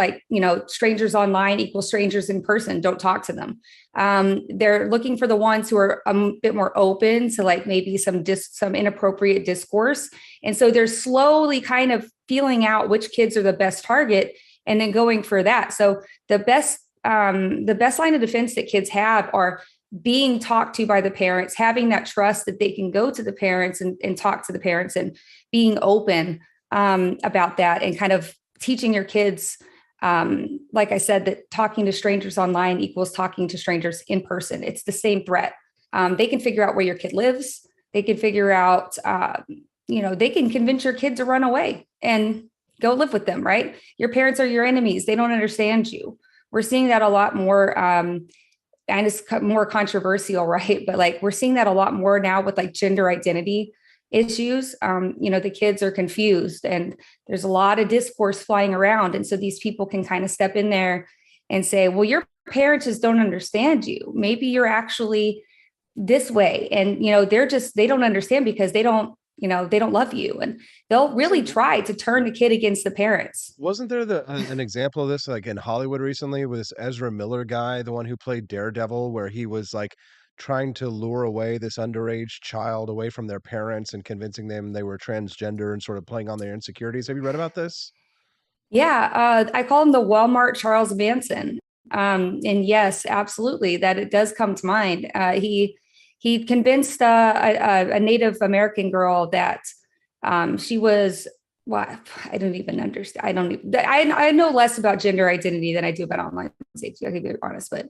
Speaker 25: strangers online equals strangers in person. Don't talk to them. They're looking for the ones who are a bit more open to maybe some inappropriate discourse. And so they're slowly kind of feeling out which kids are the best target and then going for that. So the best line of defense that kids have are being talked to by the parents, having that trust that they can go to the parents and talk to the parents and being open about that and kind of teaching your kids, like I said, that talking to strangers online equals talking to strangers in person. It's the same threat. They can figure out where your kid lives. They can figure out, they can convince your kid to run away and go live with them, right? Your parents are your enemies. They don't understand you. We're seeing that a lot more, and it's more controversial, right? But we're seeing that a lot more now with gender identity issues. The kids are confused and there's a lot of discourse flying around. And so these people can kind of step in there and say, well, your parents just don't understand you. Maybe you're actually this way. And, they don't understand because they don't love you. And they'll really try to turn the kid against the parents.
Speaker 10: Wasn't there an example of this in Hollywood recently with this Ezra Miller guy, the one who played Daredevil, where he was trying to lure away this underage child away from their parents and convincing them they were transgender and sort of playing on their insecurities. Have you read about this?
Speaker 25: Yeah, I call him the Walmart Charles Manson. And yes, absolutely, that it does come to mind. He he convinced a Native American girl that she was, well, I don't even understand. I know less about gender identity than I do about online safety. I can be honest, but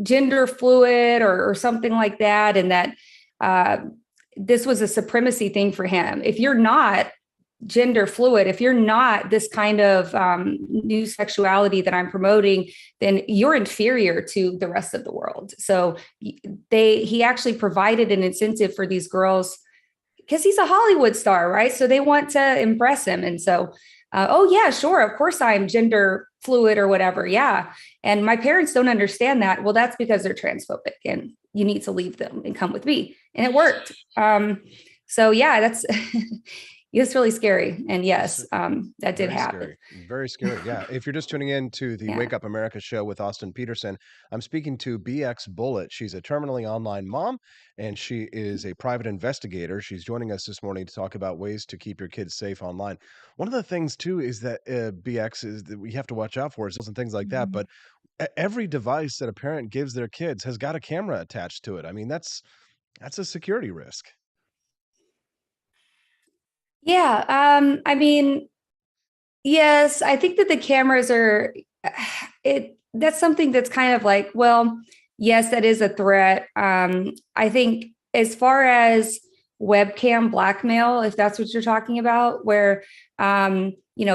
Speaker 25: gender fluid or something like that. And that this was a supremacy thing for him. If you're not gender fluid, if you're not this kind of new sexuality that I'm promoting, then you're inferior to the rest of the world. So he actually provided an incentive for these girls because he's a Hollywood star, right? So they want to impress him. And so, oh yeah, sure. Of course I'm gender fluid or whatever. Yeah. And my parents don't understand that. Well, that's because they're transphobic and you need to leave them and come with me. And it worked. So yeah, that's, it's really scary. And yes, that did happen.
Speaker 10: Scary. Very scary. Yeah. If you're just tuning in to the Wake Up America show with Austin Peterson, I'm speaking to BX Bullet. She's a terminally online mom, and she is a private investigator. She's joining us this morning to talk about ways to keep your kids safe online. One of the things too is that BX is that we have to watch out for is and things like that. But every device that a parent gives their kids has got a camera attached to it. I mean, that's a security risk.
Speaker 25: Yeah. I mean, yes, I think that the cameras are, that's something that's kind of like, well, yes, that is a threat. I think as far as webcam blackmail, if that's what you're talking about, where,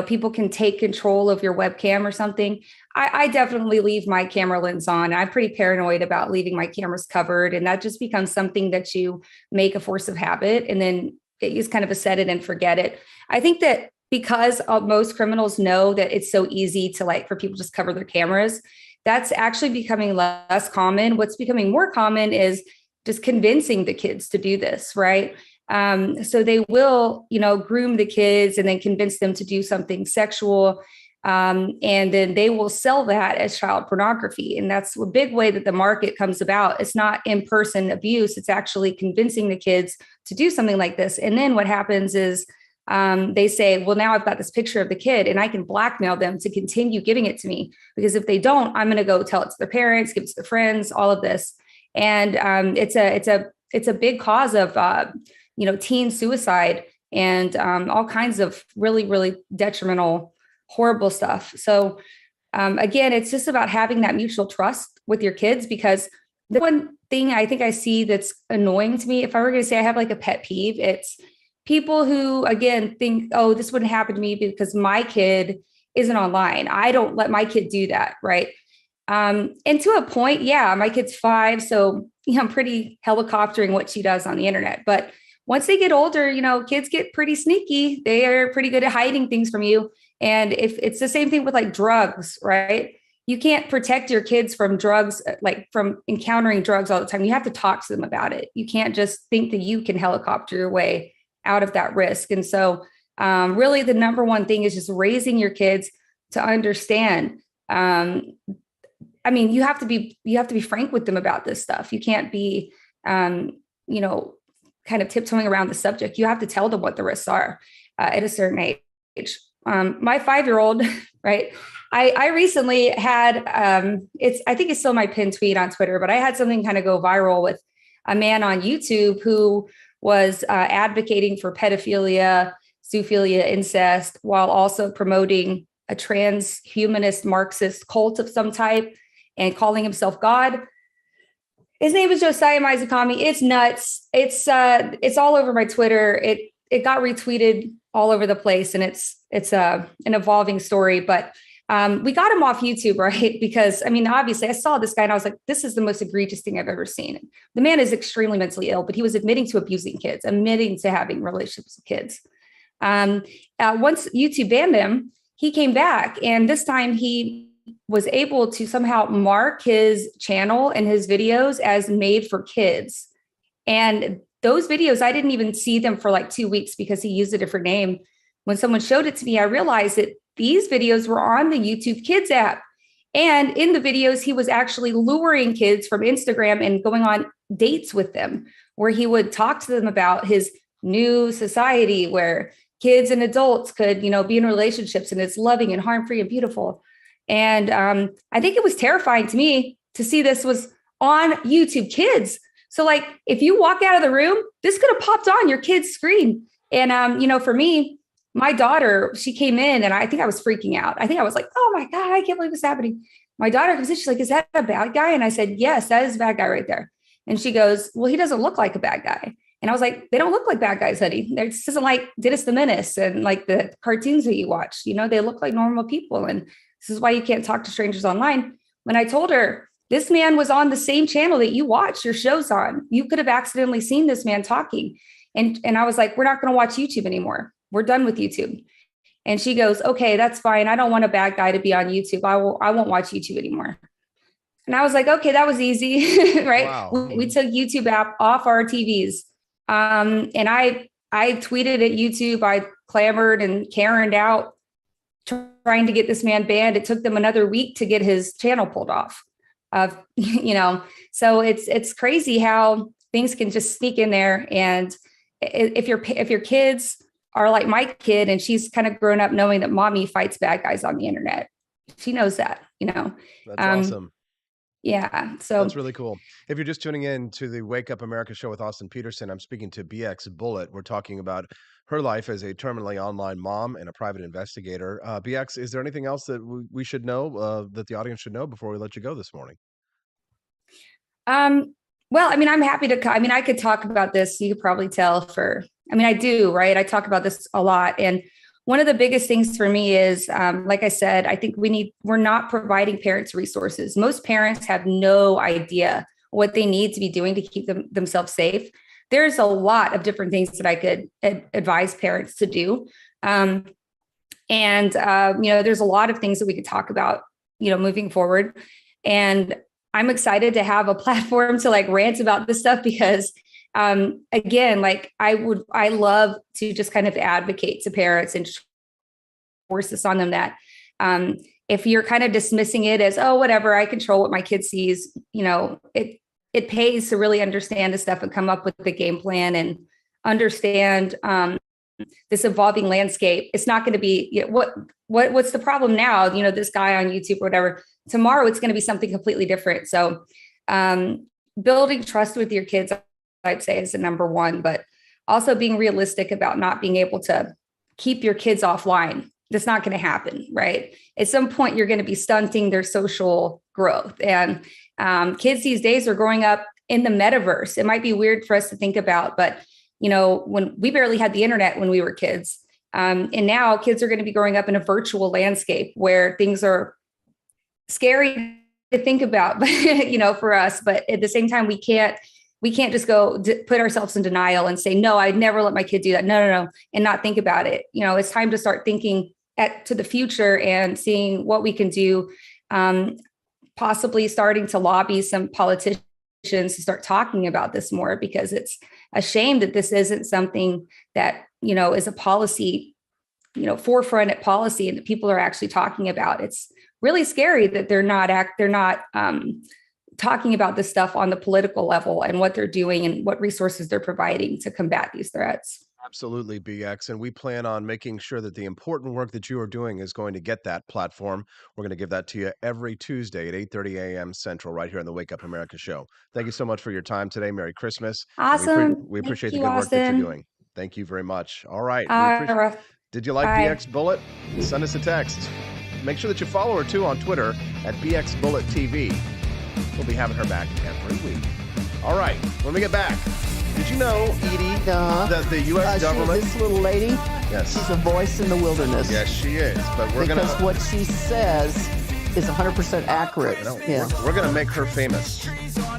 Speaker 25: people can take control of your webcam or something, I definitely leave my camera lens on. I'm pretty paranoid about leaving my cameras covered. And that just becomes something that you make a force of habit. And then it's kind of a set it and forget it. I think that because most criminals know that it's so easy to for people just cover their cameras, that's actually becoming less common. What's becoming more common is just convincing the kids to do this, right? So they will, groom the kids and then convince them to do something sexual. And then they will sell that as child pornography. And that's a big way that the market comes about. It's not in-person abuse. It's actually convincing the kids to do something like this. And then what happens is they say, well, now I've got this picture of the kid and I can blackmail them to continue giving it to me. Because if they don't, I'm going to go tell it to their parents, give it to their friends, all of this. And it's a big cause of, teen suicide and all kinds of really, really detrimental, horrible stuff. So again, it's just about having that mutual trust with your kids, because the one thing I think I see that's annoying to me, if I were going to say I have like a pet peeve, it's people who, again, think, oh, this wouldn't happen to me because my kid isn't online. I don't let my kid do that. Right. And to a point, yeah, my kid's 5. So I'm pretty helicoptering what she does on the internet. But once they get older, kids get pretty sneaky. They are pretty good at hiding things from you. And if it's the same thing with like drugs, right? You can't protect your kids from drugs, like from encountering drugs all the time. You have to talk to them about it. You can't just think that you can helicopter your way out of that risk. And so really the number one thing is just raising your kids to understand. You have to be frank with them about this stuff. You can't be, kind of tiptoeing around the subject. You have to tell them what the risks are at a certain age. My 5-year-old, right? I recently had, I think it's still my pinned tweet on Twitter, but I had something kind of go viral with a man on YouTube who was advocating for pedophilia, zoophilia, incest, while also promoting a transhumanist Marxist cult of some type and calling himself God. His name is Josiah Mizukami. It's nuts. It's all over my Twitter. It got retweeted all over the place, and it's an evolving story. But we got him off YouTube, right? Because obviously, I saw this guy and I was like, this is the most egregious thing I've ever seen. The man is extremely mentally ill, but he was admitting to abusing kids, admitting to having relationships with kids. Once YouTube banned him, he came back, and this time he was able to somehow mark his channel and his videos as made for kids. And those videos, I didn't even see them for like 2 weeks because he used a different name. When someone showed it to me, I realized that these videos were on the YouTube Kids app. And in the videos, he was actually luring kids from Instagram and going on dates with them, where he would talk to them about his new society where kids and adults could, be in relationships and it's loving and harm-free and beautiful. And I think it was terrifying to me to see this was on YouTube Kids. So like, if you walk out of the room, this could have popped on your kid's screen. And, for me, my daughter, she came in and I think I was freaking out. I think I was like, oh my God, I can't believe this is happening. My daughter comes in, she's like, is that a bad guy? And I said, yes, that is a bad guy right there. And she goes, well, he doesn't look like a bad guy. And I was like, they don't look like bad guys, honey. This isn't like Dennis the Menace and like the cartoons that you watch. They look like normal people. And this is why you can't talk to strangers online. When I told her, this man was on the same channel that you watch your shows on. You could have accidentally seen this man talking. And I was like, we're not going to watch YouTube anymore. We're done with YouTube. And she goes, okay, that's fine. I don't want a bad guy to be on YouTube. I won't watch YouTube anymore. And I was like, okay, that was easy, right? Wow. We took YouTube app off our TVs. And I tweeted at YouTube. I clamored and Karen'd out trying to get this man banned. It took them another week to get his channel pulled off. So it's crazy how things can just sneak in there. And if your kids are like my kid and she's kind of grown up knowing that mommy fights bad guys on the internet, she knows that, That's
Speaker 10: awesome.
Speaker 25: Yeah. So
Speaker 10: that's really cool. If you're just tuning in to the Wake Up America show with Austin Peterson, I'm speaking to BX Bullet. We're talking about her life as a terminally online mom and a private investigator. BX, is there anything else that we should know, that the audience should know before we let you go this morning?
Speaker 25: Well, I'm happy to, I could talk about this. You could probably tell I do, right? I talk about this a lot. And one of the biggest things for me is, like I said, I think we're not providing parents resources. Most parents have no idea what they need to be doing to keep themselves safe. There's a lot of different things that I could advise parents to do. There's a lot of things that we could talk about, moving forward. And I'm excited to have a platform to rant about this stuff because again, I love to just kind of advocate to parents and force this on them that if you're kind of dismissing it as, oh, whatever, I control what my kid sees, it pays to really understand the stuff and come up with the game plan and understand this evolving landscape. It's not going to be what's the problem now, this guy on YouTube or whatever. Tomorrow, it's going to be something completely different. So building trust with your kids, I'd say, is the number one, but also being realistic about not being able to keep your kids offline. That's not going to happen, right? At some point, you're going to be stunting their social growth. And kids these days are growing up in the metaverse. It might be weird for us to think about, but when we barely had the internet when we were kids, and now kids are going to be growing up in a virtual landscape where things are scary to think about, for us. But at the same time, we can't just go put ourselves in denial and say, no, I'd never let my kid do that. No. And not think about it. It's time to start thinking to the future and seeing what we can do, possibly starting to lobby some politicians to start talking about this more, because it's a shame that this isn't something that, is a policy, forefront at policy and that people are actually talking about. It's really scary that they're not talking about this stuff on the political level and what they're doing and what resources they're providing to combat these threats.
Speaker 10: Absolutely, BX. And we plan on making sure that the important work that you are doing is going to get that platform. We're going to give that to you every Tuesday at 8:30 a.m. Central right here on the Wake Up America show. Thank you so much for your time today. Merry Christmas.
Speaker 25: Awesome.
Speaker 10: We appreciate the good work that you're doing. Thank you very much. All right. Did you like BX Bullet? Send us a text. Make sure that you follow her too on Twitter at BX Bullet TV. We'll be having her back every week. All right. When we get back, did you know, Edie, that the U.S. government...
Speaker 11: This little lady,
Speaker 10: yes,
Speaker 11: she's a voice in the wilderness.
Speaker 10: Yes, she is. But
Speaker 11: because what she says is 100% accurate.
Speaker 10: We're going to make her famous.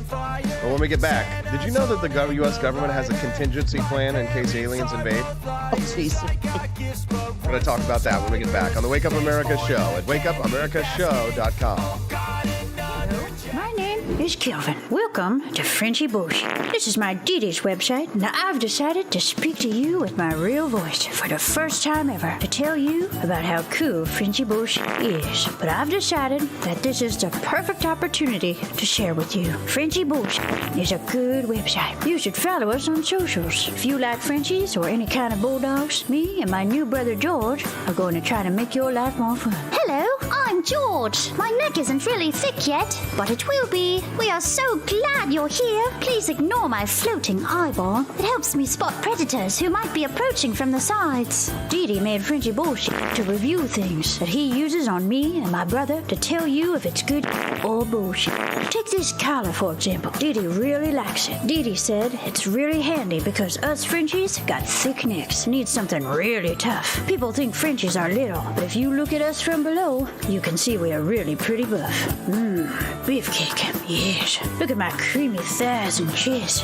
Speaker 10: But when we get back, did you know that the U.S. government has a contingency plan in case aliens invade?
Speaker 11: Oh, jeez.
Speaker 10: We're going to talk about that when we get back on the Wake Up America show at wakeupAmericaShow.com.
Speaker 1: My name is Kelvin. Welcome to Frenchy Bush. This is my Diddy's website. Now I've decided to speak to you with my real voice for the first time ever to tell you about how cool Frenchy Bush is. But I've decided that this is the perfect opportunity to share with you. Frenchy Bush is a good website. You should follow us on socials. If you like Frenchies or any kind of bulldogs, me and my new brother George are going to try to make your life more fun.
Speaker 15: Hello, I'm I'm George. My neck isn't really thick yet, but it will be. We are so glad you're here. Please ignore my floating eyeball. It helps me spot predators who might be approaching from the sides.
Speaker 1: Dee Dee made Frenchie bullshit to review things that he uses on me and my brother to tell you if it's good or bullshit. Take this collar, for example. Dee Dee really likes it. Dee Dee said it's really handy because us Frenchies got thick necks. Need something really tough. People think Frenchies are little, but if you look at us from below, you can see we are really pretty buff. Beefcake. Yes. Look at my creamy thighs and chest.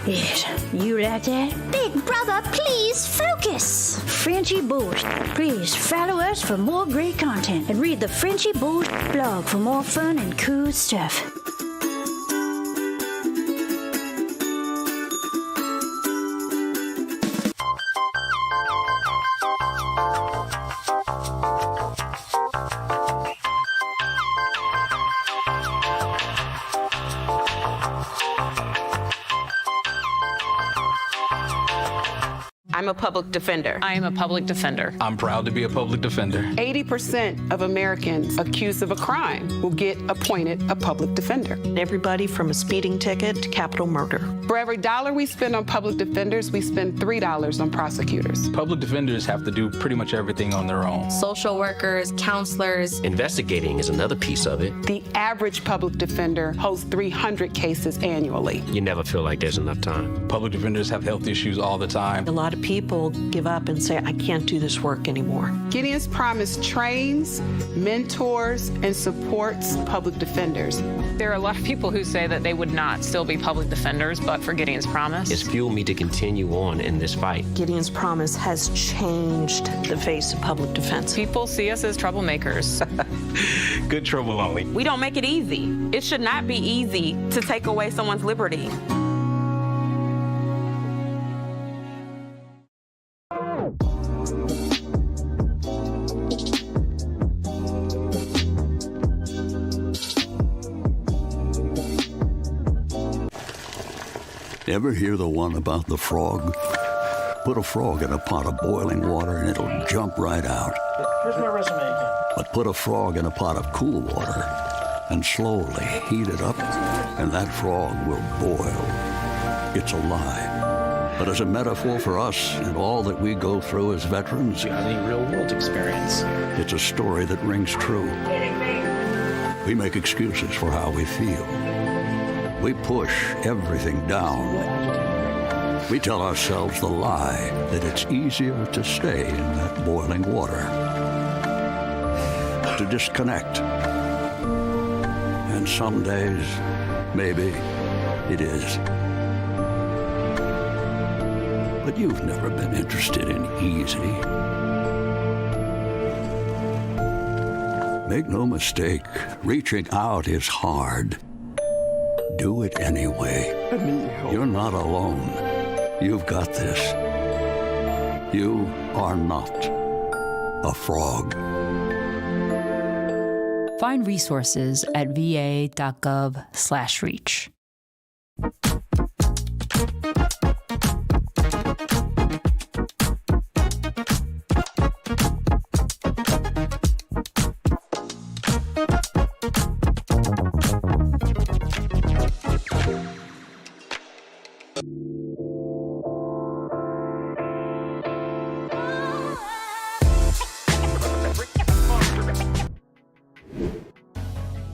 Speaker 1: Yes. You like that?
Speaker 15: Big brother, please focus.
Speaker 1: Frenchie Bullshit. Please follow us for more great content and read the Frenchie Bullshit blog for more fun and cool stuff.
Speaker 2: I'm a public defender.
Speaker 4: I am a public defender.
Speaker 5: I'm proud to be a public defender.
Speaker 2: 80% of Americans accused of a crime will get appointed a public defender.
Speaker 6: Everybody from a speeding ticket to capital murder.
Speaker 2: For every $1 we spend on public defenders, we spend $3 on prosecutors.
Speaker 5: Public defenders have to do pretty much everything on their own.
Speaker 13: Social workers, counselors.
Speaker 8: Investigating is another piece of it.
Speaker 2: The average public defender holds 300 cases annually.
Speaker 8: You never feel like there's enough time.
Speaker 5: Public defenders have health issues all the time.
Speaker 6: A lot of people give up and say, I can't do this work anymore.
Speaker 2: Gideon's Promise trains, mentors, and supports public defenders.
Speaker 4: There are a lot of people who say that they would not still be public defenders, but for Gideon's Promise.
Speaker 8: It's fueled me to continue on in this fight.
Speaker 6: Gideon's Promise has changed the face of public defense.
Speaker 4: People see us as troublemakers.
Speaker 5: Good trouble only.
Speaker 2: We don't make it easy. It should not be easy to take away someone's liberty.
Speaker 7: Ever hear the one about the frog? Put a frog in a pot of boiling water and it'll jump right out.
Speaker 26: Here's my resume again.
Speaker 7: But put a frog in a pot of cool water and slowly heat it up, and that frog will boil. It's a lie. But as a metaphor for us and all that we go through as veterans,
Speaker 26: Do you have any real-world experience?
Speaker 7: it's a story that rings true. We make excuses for how we feel. We push everything down. We tell ourselves the lie that it's easier to stay in that boiling water, to disconnect. And some days, maybe it is. But you've never been interested in easy. Make no mistake, reaching out is hard. Do it anyway. You're not alone. You've got this. You are not a frog.
Speaker 9: Find resources at va.gov/reach.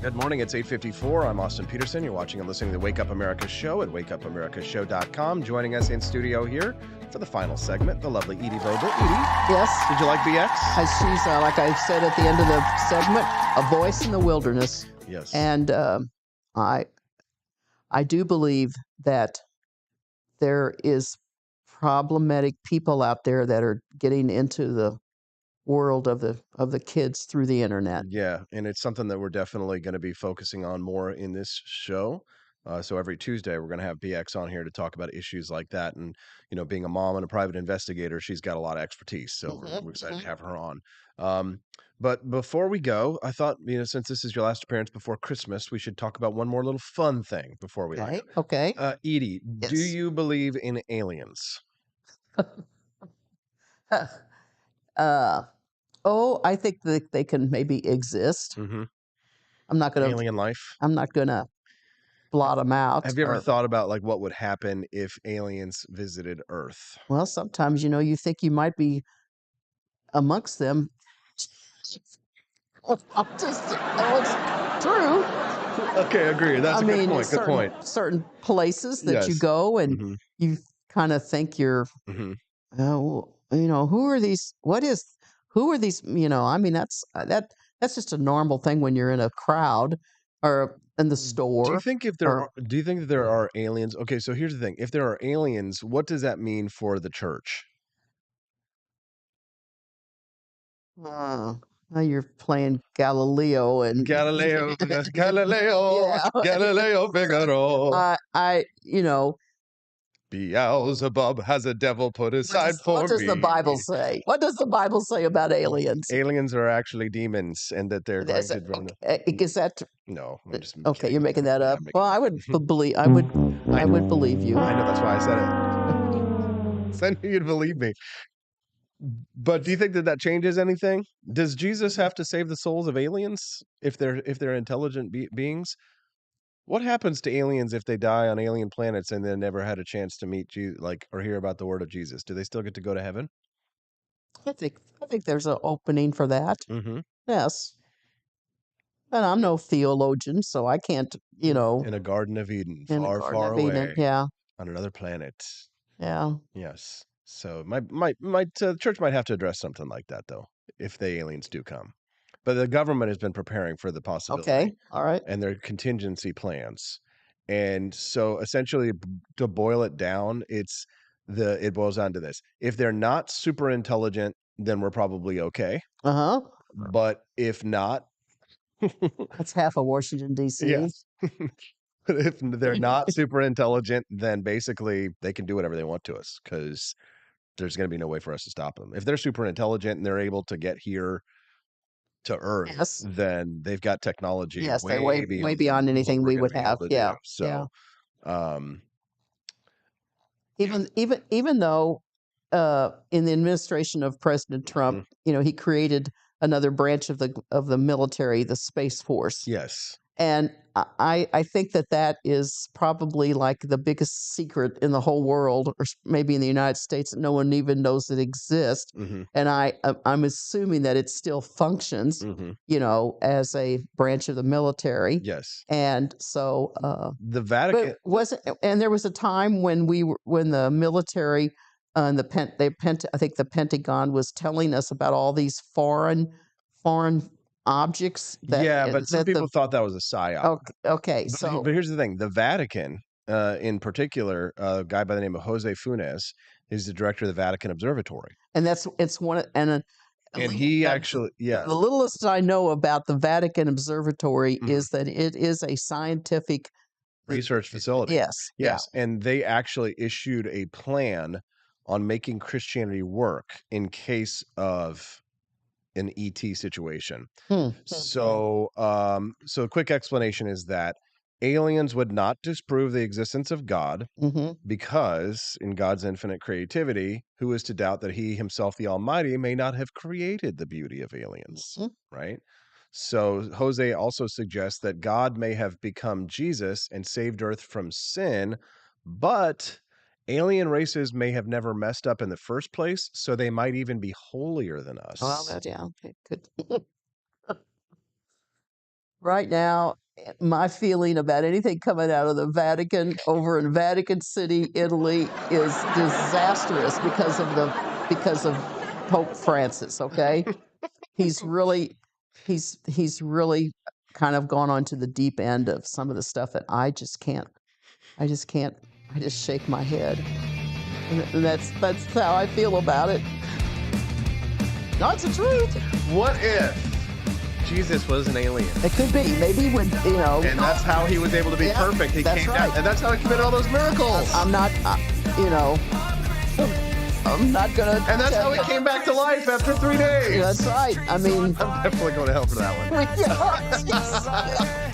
Speaker 10: Good morning. It's 8:54. I'm Austin Peterson. You're watching and listening to the Wake Up America show at wakeupAmericaShow.com. Joining us in studio here for the final segment, the lovely Edie Vogel. Edie,
Speaker 11: Yes.
Speaker 10: did you like BX?
Speaker 11: She's, like I said at the end of the segment, a voice in the wilderness.
Speaker 10: Yes.
Speaker 11: And I do believe that there is problematic people out there that are getting into the world of the kids through the internet.
Speaker 10: Yeah, and it's something that we're definitely going to be focusing on more in this show. So every Tuesday, we're going to have BX on here to talk about issues like that. And, being a mom and a private investigator, she's got a lot of expertise. So we're excited to have her on. But before we go, I thought, since this is your last appearance before Christmas, we should talk about one more little fun thing before we leave.
Speaker 11: Okay.
Speaker 10: Edie, do
Speaker 11: Yes.
Speaker 10: you believe in aliens?
Speaker 11: Oh, I think that they can maybe exist.
Speaker 10: Mm-hmm.
Speaker 11: I'm not going to.
Speaker 10: Alien life.
Speaker 11: I'm not going to blot them out.
Speaker 10: Have you ever
Speaker 11: or-
Speaker 10: thought about like what would happen if aliens visited Earth?
Speaker 11: Well, sometimes you think you might be amongst them. It's true.
Speaker 10: Okay, agree. That's a good point. Good
Speaker 11: certain,
Speaker 10: point.
Speaker 11: certain places that you
Speaker 10: Yes.
Speaker 11: go and
Speaker 10: Mhm.
Speaker 11: you kind of think you're,
Speaker 10: Mhm.
Speaker 11: who are these? Who are these? I mean, that's just a normal thing when you're in a crowd or in the store.
Speaker 10: Do you think do you think that there are aliens? Okay, so here's the thing. If there are aliens, what does that mean for the church?
Speaker 11: Now you're playing Galileo and
Speaker 10: Galileo, Galileo,
Speaker 11: Yeah.
Speaker 10: Galileo Figaro. Beelzebub has a devil put aside for
Speaker 11: what does the
Speaker 10: me.
Speaker 11: Bible say? What does the Bible say about aliens?
Speaker 10: Aliens are actually demons, and that they're going to run.
Speaker 11: Is that
Speaker 10: No, I'm just
Speaker 11: okay?
Speaker 10: kidding.
Speaker 11: You're making that up. Well, I would believe. I would believe you.
Speaker 10: I know that's why I said it. So I knew you'd believe me. But do you think that changes anything? Does Jesus have to save the souls of aliens if they're intelligent beings? What happens to aliens if they die on alien planets and then never had a chance to meet Jesus, or hear about the word of Jesus? Do they still get to go to heaven?
Speaker 11: I think there's an opening for that.
Speaker 10: Mm-hmm.
Speaker 11: Yes. And I'm no theologian, so I can't.
Speaker 10: In a Garden of Eden,
Speaker 11: In a
Speaker 10: far,
Speaker 11: Garden
Speaker 10: far
Speaker 11: of
Speaker 10: away,
Speaker 11: Eden, yeah.
Speaker 10: on another planet.
Speaker 11: Yeah.
Speaker 10: Yes. So my church might have to address something like that though, if the aliens do come. But the government has been preparing for the possibility.
Speaker 11: Okay. All right.
Speaker 10: And their contingency plans. And so essentially to boil it down, it boils down to this. If they're not super intelligent, then we're probably okay.
Speaker 11: Uh-huh.
Speaker 10: But if not,
Speaker 11: That's half of Washington, D.C.
Speaker 10: yes. If they're not super intelligent, then basically they can do whatever they want to us because there's going to be no way for us to stop them. If they're super intelligent and they're able to get here to Earth,
Speaker 11: Yes.
Speaker 10: then they've got technology
Speaker 11: Yes, they're
Speaker 10: way
Speaker 11: way beyond
Speaker 10: what
Speaker 11: anything
Speaker 10: we're
Speaker 11: we
Speaker 10: gonna
Speaker 11: would
Speaker 10: be able
Speaker 11: have.
Speaker 10: to do.
Speaker 11: Yeah.
Speaker 10: So,
Speaker 11: Even though in the administration of President Trump, he created another branch of the military, the Space Force.
Speaker 10: yes.
Speaker 11: And I think that is probably like the biggest secret in the whole world, or maybe in the United States, that no one even knows it exists.
Speaker 10: Mm-hmm.
Speaker 11: And I'm assuming that it still functions, as a branch of the military.
Speaker 10: Yes.
Speaker 11: And so,
Speaker 10: The Vatican.
Speaker 11: and there was a time when when the military and I think the Pentagon was telling us about all these foreign objects.
Speaker 10: But some people thought that was a psyop.
Speaker 11: Okay,
Speaker 10: But here's the thing: the Vatican, in particular, a guy by the name of Jose Funes, is the director of the Vatican Observatory,
Speaker 11: and it's one and
Speaker 10: he actually,
Speaker 11: the littlest I know about the Vatican Observatory is that it is a scientific
Speaker 10: research facility.
Speaker 11: Yes.
Speaker 10: Yes, and they actually issued a plan on making Christianity work in case of an ET situation. So, so a quick explanation is that aliens would not disprove the existence of God because in God's infinite creativity, who is to doubt that he himself, the Almighty, may not have created the beauty of aliens, right? So Jose also suggests that God may have become Jesus and saved Earth from sin, but alien races may have never messed up in the first place, so they might even be holier than us.
Speaker 11: Well, okay, good. Right now, my feeling about anything coming out of the Vatican over in Vatican City, Italy, is disastrous because of Pope Francis. Okay, he's really kind of gone onto the deep end of some of the stuff that I just can't. I just shake my head, and that's how I feel about it. That's the truth.
Speaker 10: What if Jesus was an alien?
Speaker 11: It could be. Maybe when
Speaker 10: and that's how he was able to be perfect. He
Speaker 11: that's
Speaker 10: came
Speaker 11: right.
Speaker 10: down, and that's how he committed all those miracles.
Speaker 11: I'm not, I'm not going to.
Speaker 10: And that's how he came back to life after 3 days.
Speaker 11: That's right. I mean,
Speaker 10: I'm definitely going to hell for that one.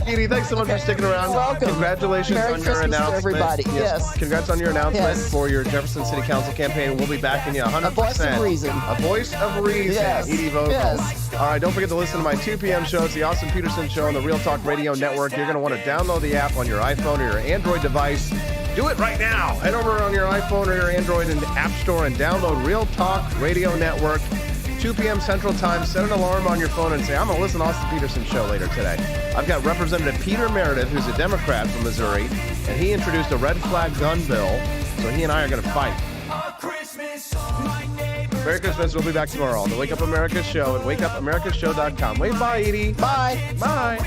Speaker 10: Edie, thanks so much for sticking around.
Speaker 11: Welcome.
Speaker 10: Congratulations
Speaker 11: Merry
Speaker 10: on your
Speaker 11: Christmas to
Speaker 10: announcement.
Speaker 11: everybody. Yes.
Speaker 10: Congrats on your announcement
Speaker 11: Yes.
Speaker 10: for your Jefferson City Council campaign. We'll be backing you 100%.
Speaker 11: A voice of reason.
Speaker 10: A voice of reason.
Speaker 11: Yes.
Speaker 10: Edie Vogel.
Speaker 11: Yes.
Speaker 10: All right, don't forget to listen to my 2 p.m. show. It's the Austin Peterson Show on the Real Talk Radio Network. You're going to want to download the app on your iPhone or your Android device. Do it right now. Head over on your iPhone or your Android and App Store and download Real Talk Radio Network. 2 p.m. Central Time. Set an alarm on your phone and say, I'm going to listen to Austin Peterson Show later today. I've got Representative Peter Meredith, who's a Democrat from Missouri, and he introduced a red flag gun bill, so he and I are going to fight. Merry Christmas. We'll be back tomorrow on the Wake Up America Show at wakeupamericashow.com. Wave bye, Edie.
Speaker 11: Bye.
Speaker 10: Bye.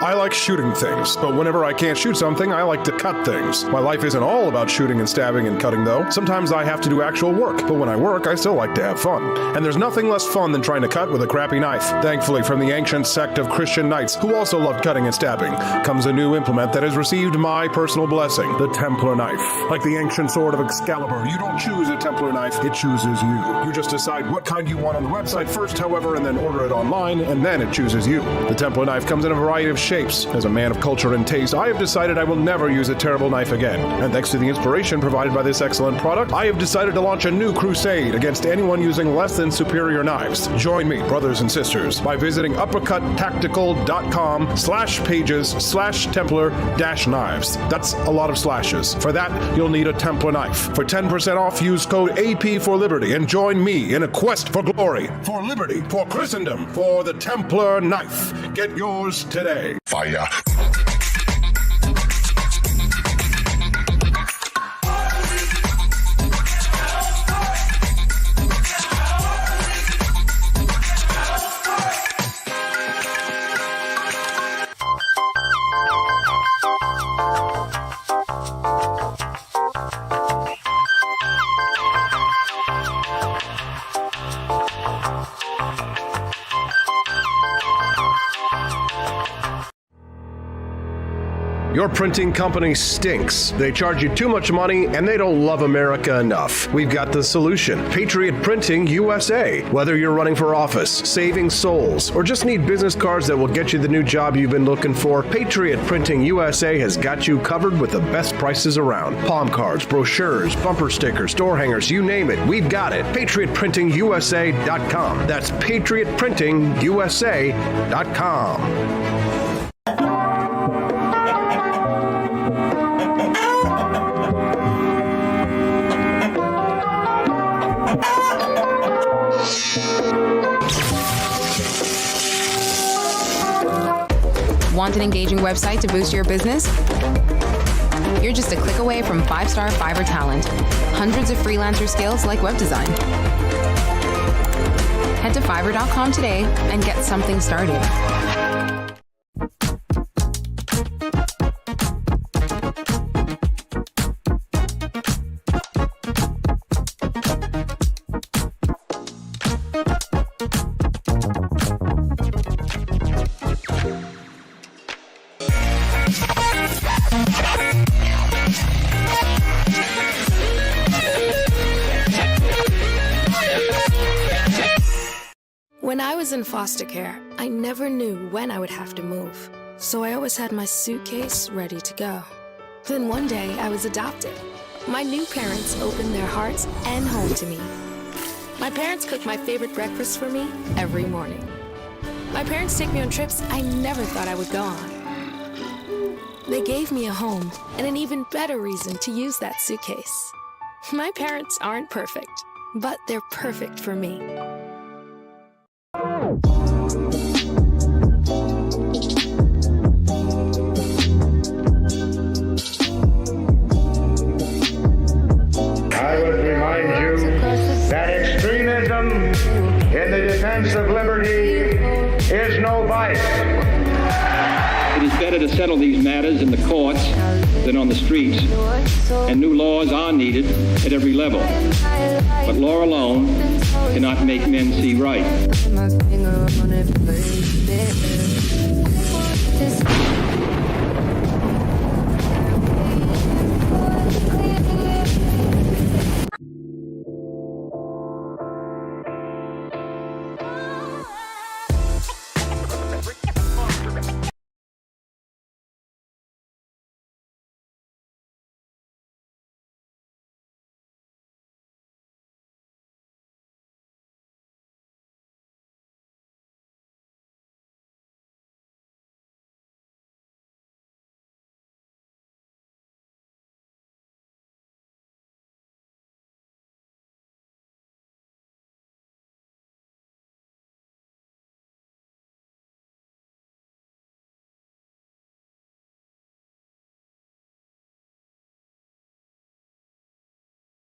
Speaker 23: I like shooting things, but whenever I can't shoot something, I like to cut things. My life isn't all about shooting and stabbing and cutting, though. Sometimes I have to do actual work, but when I work, I still like to have fun. And there's nothing less fun than trying to cut with a crappy knife. Thankfully, from the ancient sect of Christian knights, who also loved cutting and stabbing, comes a new implement that has received my personal blessing, the Templar knife. Like the ancient sword of Excalibur, you don't choose a Templar knife, it chooses you. You just decide what kind you want on the website first, however, and then order it online, and then it chooses you. The Templar knife comes in a variety of shapes. As a man of culture and taste, I have decided I will never use a terrible knife again. And thanks to the inspiration provided by this excellent product, I have decided to launch a new crusade against anyone using less than superior knives. Join me, brothers and sisters, by visiting uppercuttactical.com/pages/Templar-knives. That's a lot of slashes. For that, you'll need a Templar knife. For 10% off, use code AP for Liberty and join me in a quest for glory, for liberty, for Christendom, for the Templar knife. Get yours today. Fire.
Speaker 10: Your printing company stinks. They charge you too much money and they don't love America enough. We've got the solution. Patriot Printing USA. Whether you're running for office, saving souls, or just need business cards that will get you the new job you've been looking for, Patriot Printing USA has got you covered with the best prices around. Palm cards, brochures, bumper stickers, door hangers, you name it, we've got it. PatriotPrintingUSA.com. That's PatriotPrintingUSA.com.
Speaker 13: Want an engaging website to boost your business? You're just a click away from 5-star Fiverr talent. Hundreds of freelancer skills like web design. Head to Fiverr.com today and get something started.
Speaker 12: When I was in foster care, I never knew when I would have to move, so I always had my suitcase ready to go. Then one day, I was adopted. My new parents opened their hearts and home to me. My parents cook my favorite breakfast for me every morning. My parents take me on trips I never thought I would go on. They gave me a home and an even better reason to use that suitcase. My parents aren't perfect, but they're perfect for me.
Speaker 14: I would remind you that extremism in the defense of liberty is no vice.
Speaker 16: It is better to settle these matters in the courts than on the streets, and new laws are needed at every level. But law alone cannot make men see right.